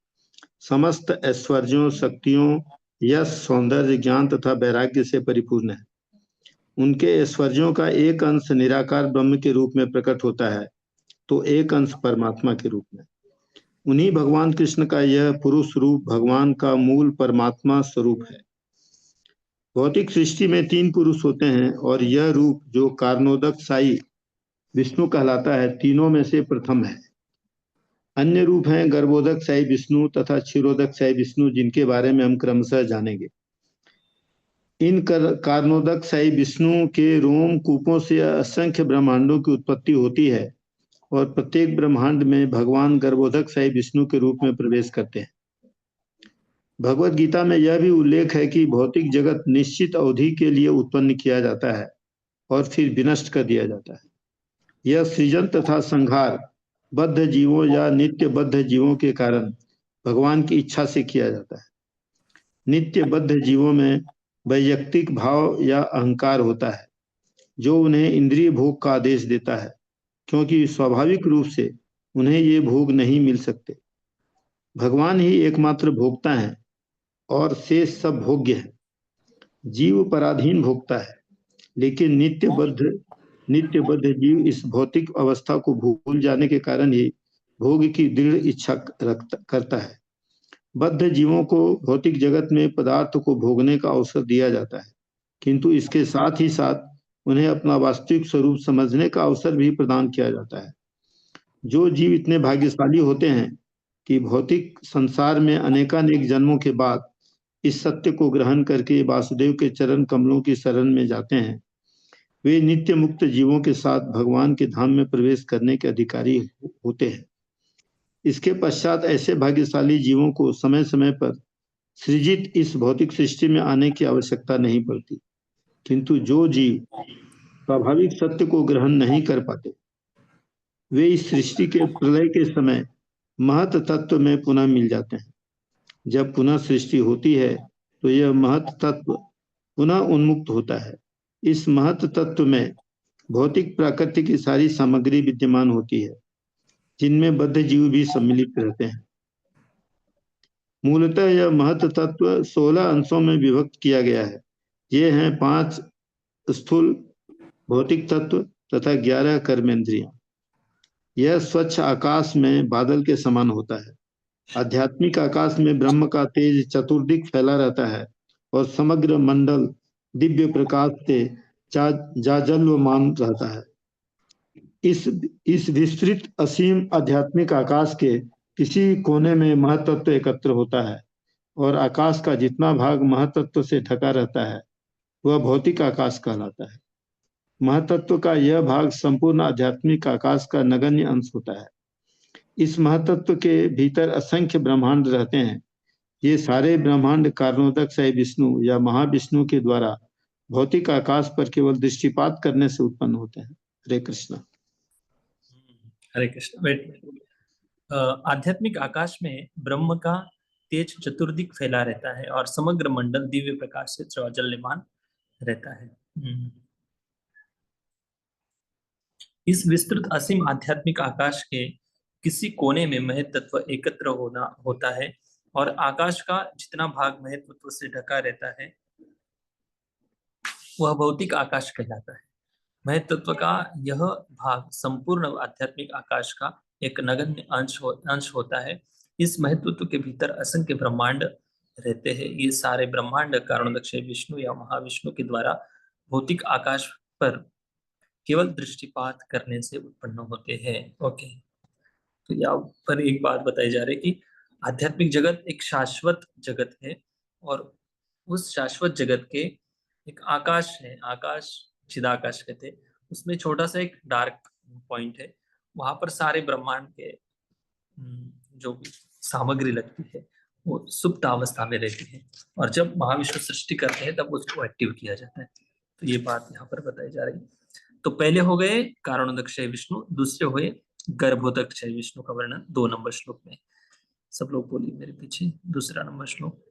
समस्त ऐश्वर्यों, शक्तियों, यश, सौंदर्य, ज्ञान तथा वैराग्य से परिपूर्ण है। उनके ऐश्वर्यों का एक अंश निराकार ब्रह्म के रूप में प्रकट होता है, तो एक अंश परमात्मा के रूप में। उन्हीं भगवान कृष्ण का यह पुरुष रूप भगवान का मूल परमात्मा स्वरूप है। भौतिक सृष्टि में 3 पुरुष होते हैं और यह रूप जो कारणोदक साई विष्णु कहलाता है, तीनों में से प्रथम है। अन्य रूप हैं गर्भोदक साई विष्णु तथा क्षीरोदक साई विष्णु, जिनके बारे में हम क्रमशः जानेंगे। इन कारणोदक साई विष्णु के रोम कूपों से असंख्य ब्रह्मांडों की उत्पत्ति होती है और प्रत्येक ब्रह्मांड में भगवान गर्भोदक साई विष्णु के रूप में प्रवेश करते हैं। भगवत गीता में यह भी उल्लेख है कि भौतिक जगत निश्चित अवधि के लिए उत्पन्न किया जाता है और फिर विनष्ट कर दिया जाता है। यह सृजन तथा संहार बद्ध जीवों या नित्य बद्ध जीवों के कारण भगवान की इच्छा से किया जाता है। नित्य बद्ध जीवों में वैयक्तिक भाव या अहंकार होता है, जो उन्हें इंद्रिय भोग का आदेश देता है, क्योंकि स्वाभाविक रूप से उन्हें ये भोग नहीं मिल सकते। भगवान ही एकमात्र भोक्ता हैं और शेष सब भोग्य है। जीव पराधीन भोक्ता है, लेकिन नित्यबद्ध जीव इस भौतिक अवस्था को भूल जाने के कारण ही भोग की दृढ़ इच्छा करता है। बद्ध जीवों को भौतिक जगत में पदार्थ को भोगने का अवसर दिया जाता है, किंतु इसके साथ ही साथ उन्हें अपना वास्तविक स्वरूप समझने का अवसर भी प्रदान किया जाता है। जो जीव इतने भाग्यशाली होते हैं कि भौतिक संसार में अनेकानेक जन्मों के बाद इस सत्य को ग्रहण करके वासुदेव के चरण कमलों की शरण में जाते हैं, वे नित्य मुक्त जीवों के साथ भगवान के धाम में प्रवेश करने के अधिकारी होते हैं। इसके पश्चात ऐसे भाग्यशाली जीवों को समय समय पर सृजित इस भौतिक सृष्टि में आने की आवश्यकता नहीं पड़ती, किंतु जो जीव स्वाभाविक सत्य को ग्रहण नहीं कर पाते, वे इस सृष्टि के प्रलय के समय महत तत्व में पुनः मिल जाते हैं। जब पुनः सृष्टि होती है तो यह महत तत्व पुनः उन्मुक्त होता है। इस महत तत्व में भौतिक प्रकृति की सारी सामग्री विद्यमान होती है, जिनमें बद्ध जीव भी सम्मिलित रहते हैं। मूलतः यह महत तत्व 16 अंशों में विभक्त किया गया है। ये हैं 5 स्थूल भौतिक तत्व तथा 11 कर्मेंद्रियां। यह स्वच्छ आकाश में बादल के समान होता है। आध्यात्मिक आकाश में ब्रह्म का तेज चतुर्दिक फैला रहता है और समग्र मंडल दिव्य प्रकाश से जाजल्यमान रहता है। इस विस्तृत असीम आध्यात्मिक आकाश के किसी कोने में महतत्व एकत्र होता है और आकाश का जितना भाग महतत्व से ढका रहता है वह भौतिक आकाश कहलाता है। महतत्व का यह भाग संपूर्ण आध्यात्मिक आकाश का नगण्य अंश होता है। इस महतत्व के भीतर असंख्य ब्रह्मांड रहते हैं। ये सारे ब्रह्मांड कारणोदक साई विष्णु या महाविष्णु के द्वारा भौतिक आकाश पर केवल दृष्टिपात करने से उत्पन्न होते हैं। हरे कृष्ण। हरे कृष्ण। आध्यात्मिक आकाश में ब्रह्म का तेज चतुर्दिक फैला रहता है और समग्र मंडल दिव्य प्रकाश से ज्वलयमान रहता है। इस विस्तृत असीम आध्यात्मिक आकाश के किसी कोने में महत्त्व एकत्र होता है और आकाश का जितना भाग महत्त्व से ढका रहता है वह भौतिक आकाश कहलाता है। महत्त्व का यह भाग संपूर्ण आध्यात्मिक आकाश का एक नगण्य अंश होता है। इस महत्त्व के भीतर असंख्य ब्रह्मांड रहते हैं। ये सारे ब्रह्मांड कारणोदक विष्णु या महाविष्णु के द्वारा भौतिक आकाश पर केवल दृष्टिपात करने से उत्पन्न होते हैं। ओके, तो यहाँ पर एक बात बताई जा रही है कि आध्यात्मिक जगत एक शाश्वत जगत है और उस शाश्वत जगत के एक आकाश है, आकाश चिदाकाश कहते हैं, उसमें छोटा सा एक डार्क पॉइंट है, वहां पर सारे ब्रह्मांड के जो भी सामग्री लगती है वो सुप्त अवस्था में रहती है और जब महाविष्णु सृष्टि करते हैं तब उसको एक्टिव किया जाता है। तो ये बात यहाँ पर बताई जा रही है। तो पहले हो गए कारणोदक्षय विष्णु, दूसरे हुए गर्भोदक्षय विष्णु का वर्णन 2 नंबर श्लोक में। सब लोग बोलिए मेरे पीछे, दूसरा नंबर श्लोक।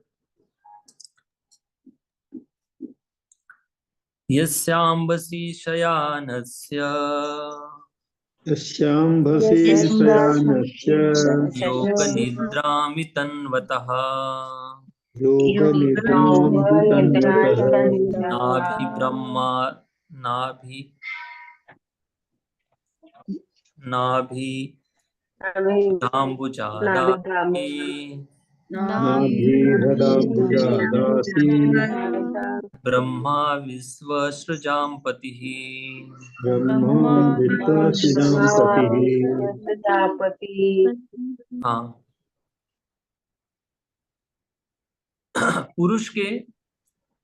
यस्यांबसी शयानस्य यस्यांबसी शयानस्य योगनिद्रामितन्वतः योगनिद्रामितन्वतः नाभि ब्रह्मा नाभि नाभि दाम्बुजादाति नाभिहृदाम्बुजादासी ब्रह्मा विश्वसृजाम्पतिः। ब्रह्मा विश्वसृजाम्पतिः। हाँ, पुरुष के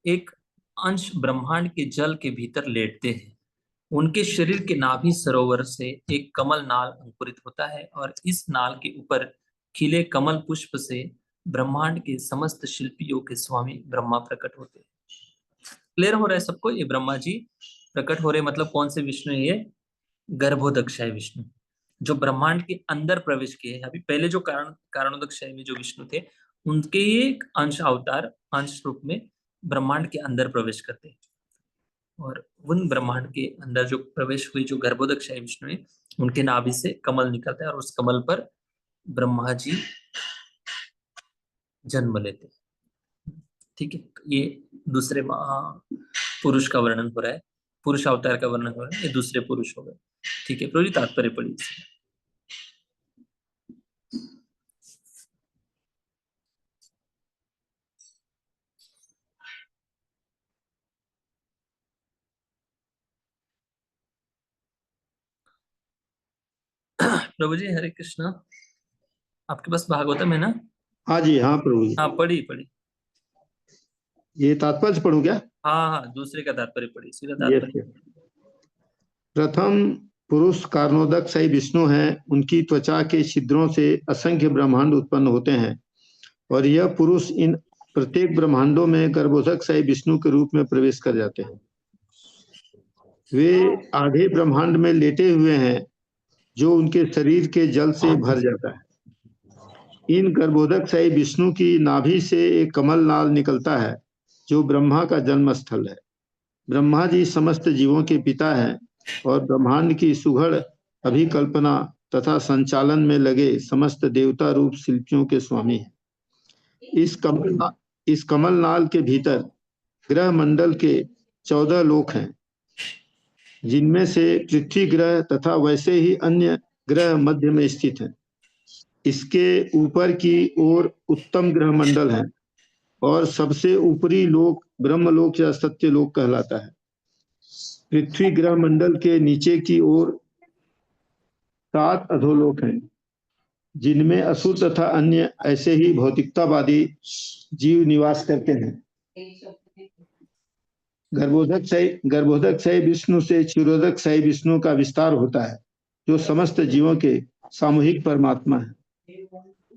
एक अंश ब्रह्मांड के जल के भीतर लेटते हैं। उनके शरीर के नाभि सरोवर से एक कमल नाल अंकुरित होता है और इस नाल के ऊपर खिले कमल पुष्प से ब्रह्मांड के समस्त शिल्पियों के स्वामी ब्रह्मा प्रकट होते हैं। क्लियर हो रहा है सबको? ये ब्रह्मा जी प्रकट हो रहे, मतलब कौन से विष्णु है ये? गर्भोदक्षय विष्णु, जो ब्रह्मांड के अंदर प्रवेश किए हैं। अभी पहले जो कारणोदक्षय में जो विष्णु थे उनके ही एक अंश अवतार, अंश रूप में ब्रह्मांड के अंदर प्रवेश करते हैं और उन ब्रह्मांड के अंदर जो प्रवेश हुई जो गर्भोदक्षय विष्णु है उनके नाभि से कमल निकलता है और उस कमल पर ब्रह्मा जी जन्म लेते हैं। ठीक है, ये दूसरे पुरुष का वर्णन हो रहा है, पुरुष अवतार का वर्णन हो रहा है, ये दूसरे पुरुष हो गए। ठीक है, प्रभु जी तात्पर्य पढ़िए। प्रभु जी हरे कृष्णा, आपके पास भागवतम है ना? हाँ जी, हाँ प्रभु जी। हाँ पढ़ी। ये तात्पर्य पढ़ूं क्या? हाँ, दूसरे का तात्पर्य पढ़िए, सीधा तात्पर्य। प्रथम पुरुष कारणोदक्षय विष्णु हैं। उनकी त्वचा के छिद्रों से असंख्य ब्रह्मांड उत्पन्न होते हैं और यह पुरुष इन प्रत्येक ब्रह्मांडों में गर्भोदक्षय विष्णु के रूप में प्रवेश कर जाते हैं। वे आधे ब्रह्मांड में लेटे हुए हैं जो उनके शरीर के जल से भर जाता है। इन गर्भोदक्षय विष्णु की नाभि से एक कमल नाल निकलता है जो ब्रह्मा का जन्म स्थल है। ब्रह्मा जी समस्त जीवों के पिता हैं और ब्रह्मांड की सुघड़ अभिकल्पना तथा संचालन में लगे समस्त देवता रूप शिल्पियों के स्वामी हैं। इस कमल नाल के भीतर ग्रह मंडल के 14 लोक हैं, जिनमें से पृथ्वी ग्रह तथा वैसे ही अन्य ग्रह मध्य में स्थित हैं। इसके ऊपर की ओर उत्तम ग्रह मंडल है और सबसे ऊपरी लोक ब्रह्मलोक या सत्यलोक कहलाता है। पृथ्वी ग्रह मंडल के नीचे की ओर 7 अधोलोक हैं, जिनमें असुर तथा अन्य ऐसे ही भौतिकतावादी जीव निवास करते हैं। गर्भोदक्षय विष्णु से क्षीरोदक्षय विष्णु का विस्तार होता है, जो समस्त जीवों के सामूहिक परमात्मा है।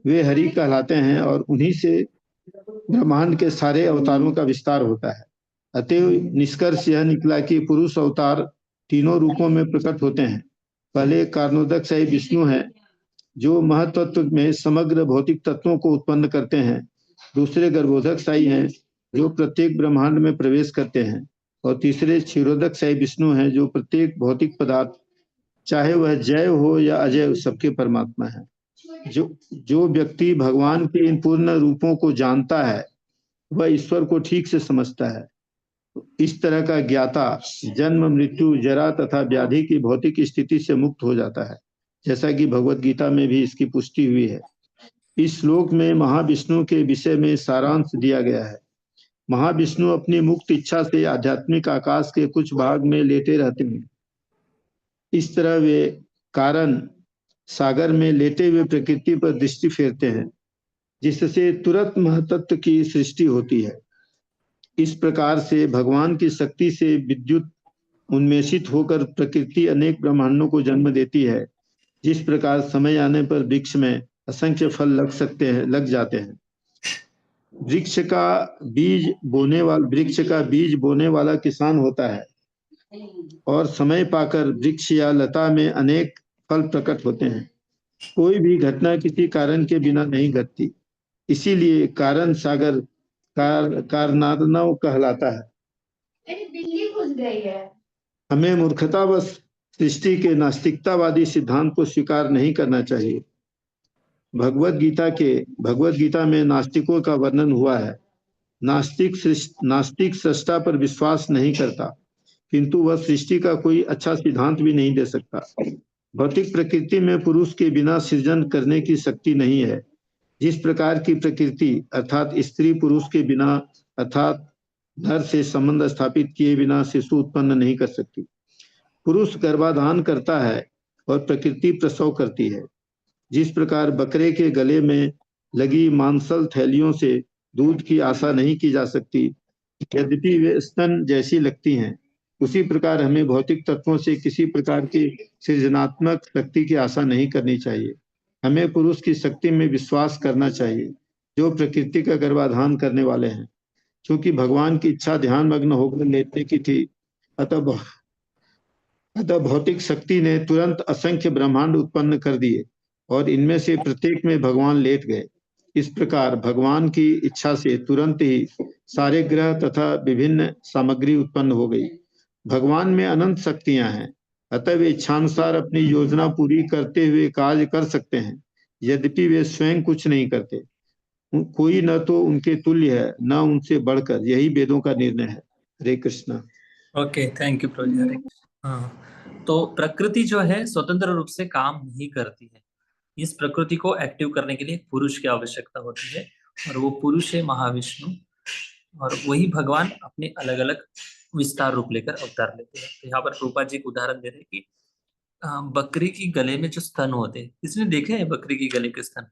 वे हरि कहलाते हैं और उन्हीं से ब्रह्मांड के सारे अवतारों का विस्तार होता है। अतएव निष्कर्ष यह निकला कि पुरुष अवतार तीनों रूपों में प्रकट होते हैं। पहले कारणोदक्षय विष्णु है जो महत्त्व में समग्र भौतिक तत्वों को उत्पन्न करते हैं। दूसरे गर्भोदक्षय हैं जो प्रत्येक ब्रह्मांड में प्रवेश करते हैं और तीसरे क्षीरोदक्षय विष्णु हैं जो प्रत्येक भौतिक पदार्थ, चाहे वह जैव हो या अजैव, सबके परमात्मा है। जो व्यक्ति भगवान के इन पूर्ण रूपों को जानता है वह ईश्वर को ठीक से समझता है। इस तरह का ज्ञाता जन्म, मृत्यु, जरा तथा व्याधि की भौतिक स्थिति से मुक्त हो जाता है, जैसा कि भगवत गीता में भी इसकी पुष्टि हुई है। इस श्लोक में महाविष्णु के विषय में सारांश दिया गया है। महाविष्णु अपनी मुक्त इच्छा से आध्यात्मिक आकाश के कुछ भाग में लेटे रहते हैं इस तरह वे कारण सागर में लेटे हुए प्रकृति पर दृष्टि फेरते हैं, जिससे तुरंत महतत्व की सृष्टि होती है। इस प्रकार से भगवान की शक्ति से विद्युत उन्मेषित होकर प्रकृति अनेक ब्रह्मांडों को जन्म देती है। जिस प्रकार समय आने पर वृक्ष में असंख्य फल लग जाते हैं। वृक्ष का बीज बोने वाला किसान होता है और समय पाकर वृक्ष या लता में अनेक फल प्रकट होते हैं। कोई भी घटना किसी कारण के बिना नहीं घटती, इसीलिए कारण सागर कारणात्मक कहलाता है। बिल्ली घुस गई है। हमें मूर्खतावश सृष्टि के नास्तिकतावादी सिद्धांत को स्वीकार नहीं करना चाहिए। भगवत गीता में नास्तिकों का वर्णन हुआ है। नास्तिक सृष्टा पर विश्वास नहीं करता, किंतु वह सृष्टि का कोई अच्छा सिद्धांत भी नहीं दे सकता। भौतिक प्रकृति में पुरुष के बिना सृजन करने की शक्ति नहीं है। जिस प्रकार की प्रकृति अर्थात स्त्री पुरुष के बिना अर्थात नर से संबंध स्थापित किए बिना शिशु उत्पन्न नहीं कर सकती। पुरुष गर्भाधान करता है और प्रकृति प्रसव करती है। जिस प्रकार बकरे के गले में लगी मांसल थैलियों से दूध की आशा नहीं की जा सकती, यद्यपि वे स्तन जैसी लगती हैं, उसी प्रकार हमें भौतिक तत्वों से किसी प्रकार की सृजनात्मक शक्ति की आशा नहीं करनी चाहिए। हमें पुरुष की शक्ति में विश्वास करना चाहिए, जो प्रकृति का गर्भाधान करने वाले हैं। क्योंकि भगवान की इच्छा ध्यान मग्न होकर लेटने की थी, अतः भौतिक शक्ति ने तुरंत असंख्य ब्रह्मांड उत्पन्न कर दिए और इनमें से प्रत्येक में भगवान लेट गए। इस प्रकार भगवान की इच्छा से तुरंत ही सारे ग्रह तथा विभिन्न सामग्री उत्पन्न हो गई। भगवान में अनंत शक्तियां हैं, अतः वे इच्छानुसार अपनी योजना पूरी करते हुए कार्य कर सकते हैं। यद्यपि वे स्वयं कुछ नहीं करते, कोई न तो उनके तुल्य है न उनसे बढ़कर, यही वेदों का निर्णय है। हरे कृष्णा। ओके, थैंक यू प्रभु जी। हरे कृष्ण। हाँ, तो प्रकृति जो है स्वतंत्र रूप से काम नहीं करती है। इस प्रकृति को एक्टिव करने के लिए एक पुरुष की आवश्यकता होती है, और वो पुरुष है महाविष्णु, और वही भगवान अपने अलग अलग विस्तार रूप लेकर अवतार लेते हैं। तो यहाँ पर रूपा जी एक उदाहरण दे रहे हैं कि बकरी की गले में जो स्तन होते हैं, किसने देखे हैं बकरी की गले के स्तन?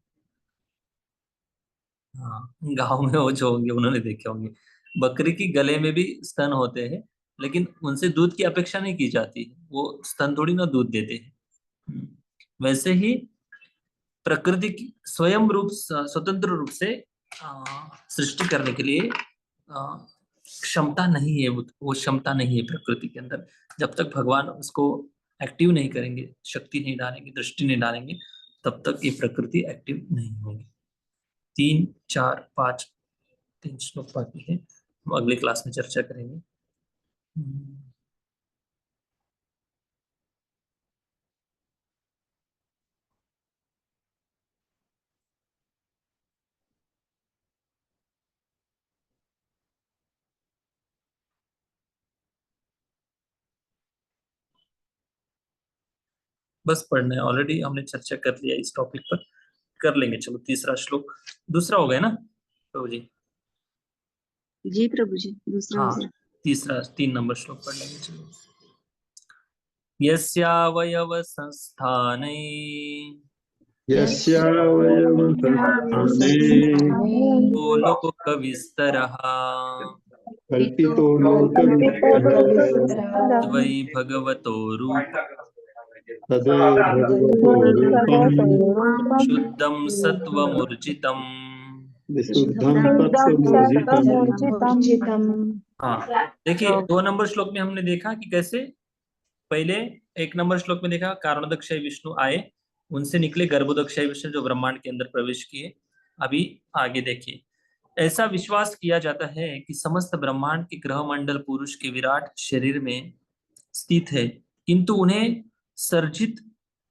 हाँ, गाँव में वो जो होंगे उन्होंने देखे होंगे। बकरी की गले में भी स्तन होते हैं, लेकिन उनसे दूध की अपेक्षा नहीं की जाती है। वो स्तन थोड़ी ना दूध देते हैं। वैसे ही प्रकृति की स्वयं रूप स्वतंत्र रूप से सृष्टि करने के लिए क्षमता नहीं है। वो क्षमता नहीं है प्रकृति के अंदर। जब तक भगवान उसको एक्टिव नहीं करेंगे, शक्ति नहीं डालेंगे, दृष्टि नहीं डालेंगे, तब तक ये प्रकृति एक्टिव नहीं होगी। 3, 4, 5 3 श्लोक बाकी है, हम अगले क्लास में चर्चा करेंगे। बस पढ़ना है, ऑलरेडी हमने चर्चा कर लिया इस टॉपिक पर, कर लेंगे। चलो तीसरा श्लोक, दूसरा हो गया ना प्रभु जी? जी प्रभु जी, दूसरा हो हाँ, गया। तीसरा 3 नंबर श्लोक पढ़ लेंगे। चलो। यस्यावयव संस्थाने लोक विस्तरः कल्पितो लोकविस्तरः त्वयि भगवतो रूपं शुद्धं सत्त्वमूर्जितम्। हाँ, देखिए 2 नंबर श्लोक में हमने देखा कि कैसे पहले 1 नंबर श्लोक में देखा कारणोदक्षय विष्णु आए, उनसे निकले गर्भोदक्षय विष्णु जो ब्रह्मांड के अंदर प्रवेश किए। अभी आगे देखिए, ऐसा विश्वास किया जाता है कि समस्त ब्रह्मांड के ग्रह मंडल पुरुष के विराट शरीर में स्थित है, किंतु उन्हें सर्जित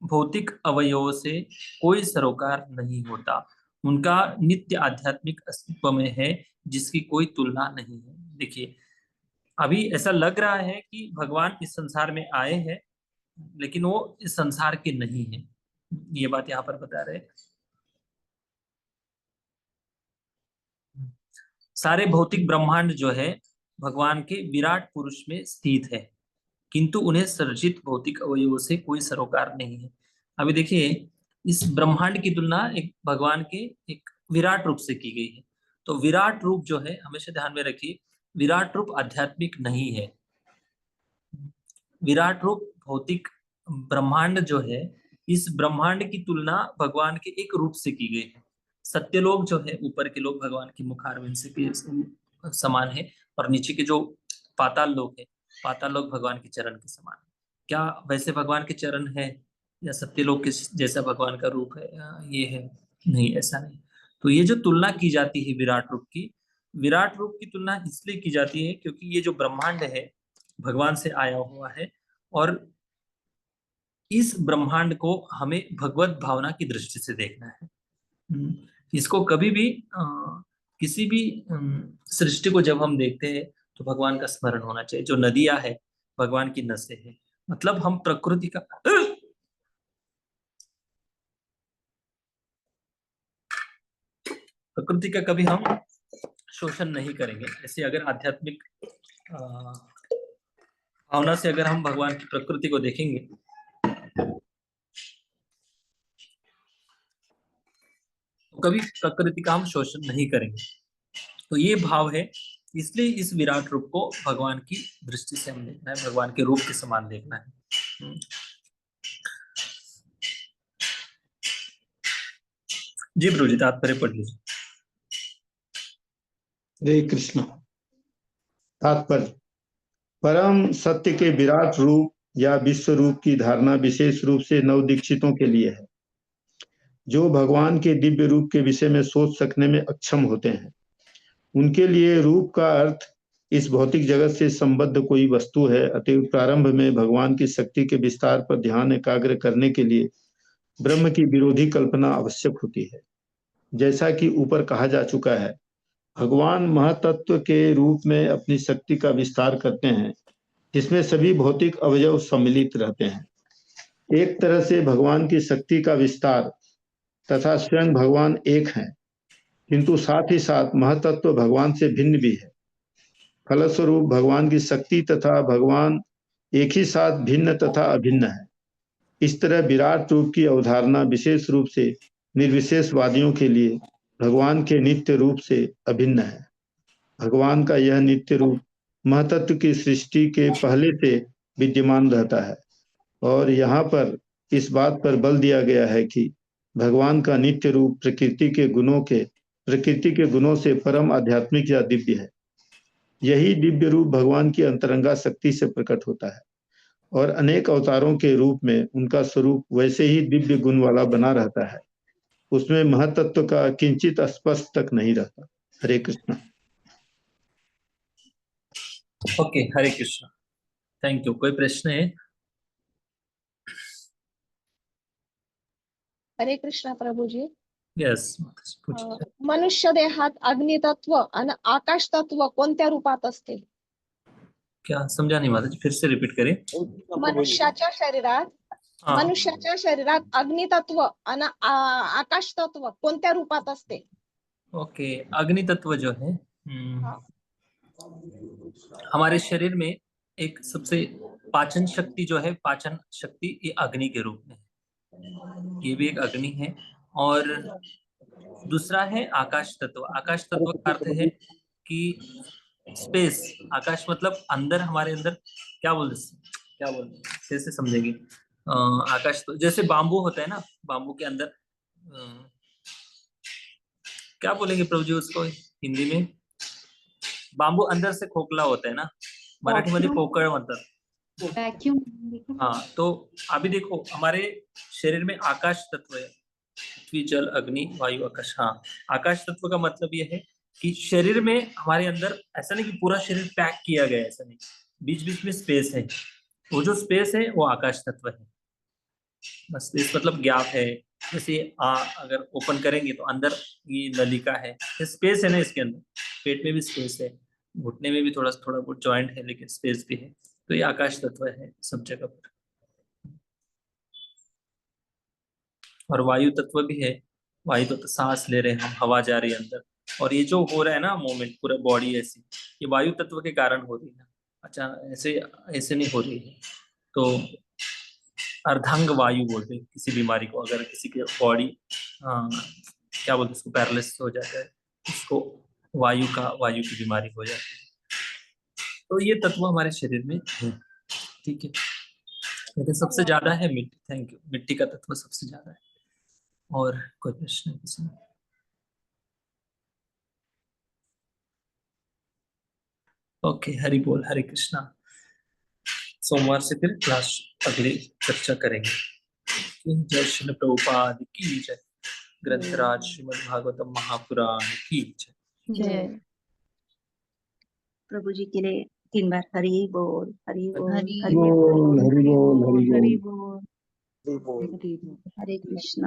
भौतिक अवयवों से कोई सरोकार नहीं होता। उनका नित्य आध्यात्मिक अस्तित्व में है, जिसकी कोई तुलना नहीं है। देखिए, अभी ऐसा लग रहा है कि भगवान इस संसार में आए हैं, लेकिन वो इस संसार के नहीं है। ये बात यहाँ पर बता रहे हैं। सारे भौतिक ब्रह्मांड जो है भगवान के विराट पुरुष में स्थित है, किंतु उन्हें सर्जित भौतिक अवयवों से कोई सरोकार नहीं है। अभी देखिए, इस ब्रह्मांड की तुलना एक भगवान के एक विराट रूप से की गई है। तो विराट रूप जो है, हमेशा ध्यान में रखिए, विराट रूप आध्यात्मिक नहीं है। विराट रूप भौतिक ब्रह्मांड जो है, इस ब्रह्मांड की तुलना भगवान के एक रूप से की गई है। सत्यलोक जो है, ऊपर के लोग भगवान की मुखारविंद के समान है, और नीचे के जो पाताल लोक है, पाताल लोक भगवान के चरण के समान है। क्या वैसे भगवान के चरण है, या सत्यलोक के जैसा भगवान का रूप है, ये है? नहीं, ऐसा नहीं। तो ये जो तुलना की जाती है विराट रूप की, विराट रूप की तुलना इसलिए की जाती है क्योंकि ये जो ब्रह्मांड है भगवान से आया हुआ है, और इस ब्रह्मांड को हमें भगवत भावना की दृष्टि से देखना है। इसको कभी भी किसी भी सृष्टि को जब हम देखते हैं तो भगवान का स्मरण होना चाहिए। जो नदियां है भगवान की नसें हैं, मतलब हम प्रकृति का कभी हम शोषण नहीं करेंगे। ऐसे अगर आध्यात्मिक भावना से अगर हम भगवान की प्रकृति को देखेंगे तो कभी प्रकृति का हम शोषण नहीं करेंगे। तो ये भाव है, इसलिए इस विराट रूप को भगवान की दृष्टि से हम देखना है, भगवान के रूप के समान देखना है। जी प्रभु जी, तात्पर्य पढ़ लीजिए। हरे कृष्ण। तात्पर्य: परम सत्य के विराट रूप या विश्व रूप की धारणा विशेष रूप से नवदीक्षितों के लिए है, जो भगवान के दिव्य रूप के विषय में सोच सकने में अक्षम होते हैं। उनके लिए रूप का अर्थ इस भौतिक जगत से संबद्ध कोई वस्तु है। अतः प्रारंभ में भगवान की शक्ति के विस्तार पर ध्यान एकाग्र करने के लिए ब्रह्म की विरोधी कल्पना आवश्यक होती है। जैसा कि ऊपर कहा जा चुका है, भगवान महतत्व के रूप में अपनी शक्ति का विस्तार करते हैं, जिसमें सभी भौतिक अवयव सम्मिलित रहते हैं। एक तरह से भगवान की शक्ति का विस्तार तथा स्वयं भगवान एक हैं, किंतु साथ ही साथ महतत्व भगवान से भिन्न भी है। फलस्वरूप भगवान की शक्ति तथा भगवान एक ही साथ भिन्न तथा अभिन्न है। इस तरह विराट रूप की अवधारणा विशेष रूप से निर्विशेषवादियों के लिए भगवान के नित्य रूप से अभिन्न है। भगवान का यह नित्य रूप महतत्व की सृष्टि के पहले से विद्यमान रहता है, और यहाँ पर इस बात पर बल दिया गया है कि भगवान का नित्य रूप प्रकृति के गुणों से परम आध्यात्मिक या दिव्य है। यही दिव्य रूप भगवान की अंतरंगा शक्ति से प्रकट होता है, और अनेक अवतारों के रूप में उनका स्वरूप वैसे ही दिव्य गुण वाला बना रहता है। उसमें महतत्व का किंचित स्पष्ट तक नहीं रहता। Hare Krishna. Okay, Hare Krishna, thank you. कोई प्रश्न है? हरे कृष्ण प्रभु जी। यस, मनुष्य देहात अग्नि तत्व आणि आकाश तत्व कोणत्या रूपात असते? क्या समझा नहीं माता जी, फिर से रिपीट करें। मनुष्याच्या शरीरात अग्नि तत्व आणि आकाश तत्व कोणत्या रूपात असते? ओके, अग्नि तत्व जो है हमारे शरीर में एक सबसे पाचन शक्ति जो है, पाचन शक्ति ये अग्नि के रूप में है, ये भी एक अग्नि है। और दूसरा है आकाश तत्व। आकाश तत्व का अर्थ है कि स्पेस, आकाश मतलब अंदर, हमारे अंदर क्या बोलते कैसे समझेंगे? आकाश तो जैसे बांबू होता है ना, बांबू के अंदर क्या बोलेंगे प्रभु जी उसको हिंदी में? बांबू अंदर से खोखला होता है ना, मराठी मध्ये पोकळ म्हणतात। वैक्यूम। हाँ, तो अभी देखो हमारे शरीर में आकाश तत्व है, पृथ्वी जल अग्नि वायु आकाश। हाँ, आकाश तत्व का मतलब ये है कि शरीर में हमारे अंदर ऐसा नहीं कि पूरा शरीर पैक किया गया है, ऐसा नहीं, बीच बीच में स्पेस है। वो जो स्पेस है वो आकाश तत्व है। बस स्पेस मतलब गैप है। जैसे अगर ओपन करेंगे तो अंदर ये नलिका है, स्पेस है ना इसके अंदर। पेट में भी स्पेस है, घुटने में भी थोड़ा बहुत जॉइंट है, लेकिन स्पेस भी है। तो ये आकाश तत्व है सब जगह पर। और वायु तत्व भी है। वायु तत्व सांस ले रहे हैं हम, हवा जा रही है अंदर, और ये जो हो रहा है ना मूवमेंट पूरा बॉडी ऐसी, ये वायु तत्व के कारण हो रही है। अच्छा, ऐसे ऐसे नहीं हो रही है तो अर्धांग वायु बोलते हैं किसी बीमारी को। अगर किसी के बॉडी क्या बोलते हैं उसको, पैरालिसिस हो जाता है, उसको वायु की बीमारी हो जाती है। तो ये तत्व हमारे शरीर में है, ठीक है। लेकिन सबसे ज्यादा है मिट्टी। Thank you. मिट्टी का तत्व सबसे ज्यादा है। और कोई प्रश्न है किसी में? ओके, हरि बोल, हरे कृष्णा। सोमवार से फिर क्लास अगली चर्चा करेंगे। जय श्री प्रभुपाद की जय। ग्रंथराज श्रीमद् भागवतम महापुराण की जय। जय प्रभु जी के लिए 3 बार हरि बोल, हरि बोल, हरि हरि बोल, हरि बोल, हरि बोल। हरि बोल, हरि बोल। हरे कृष्णा।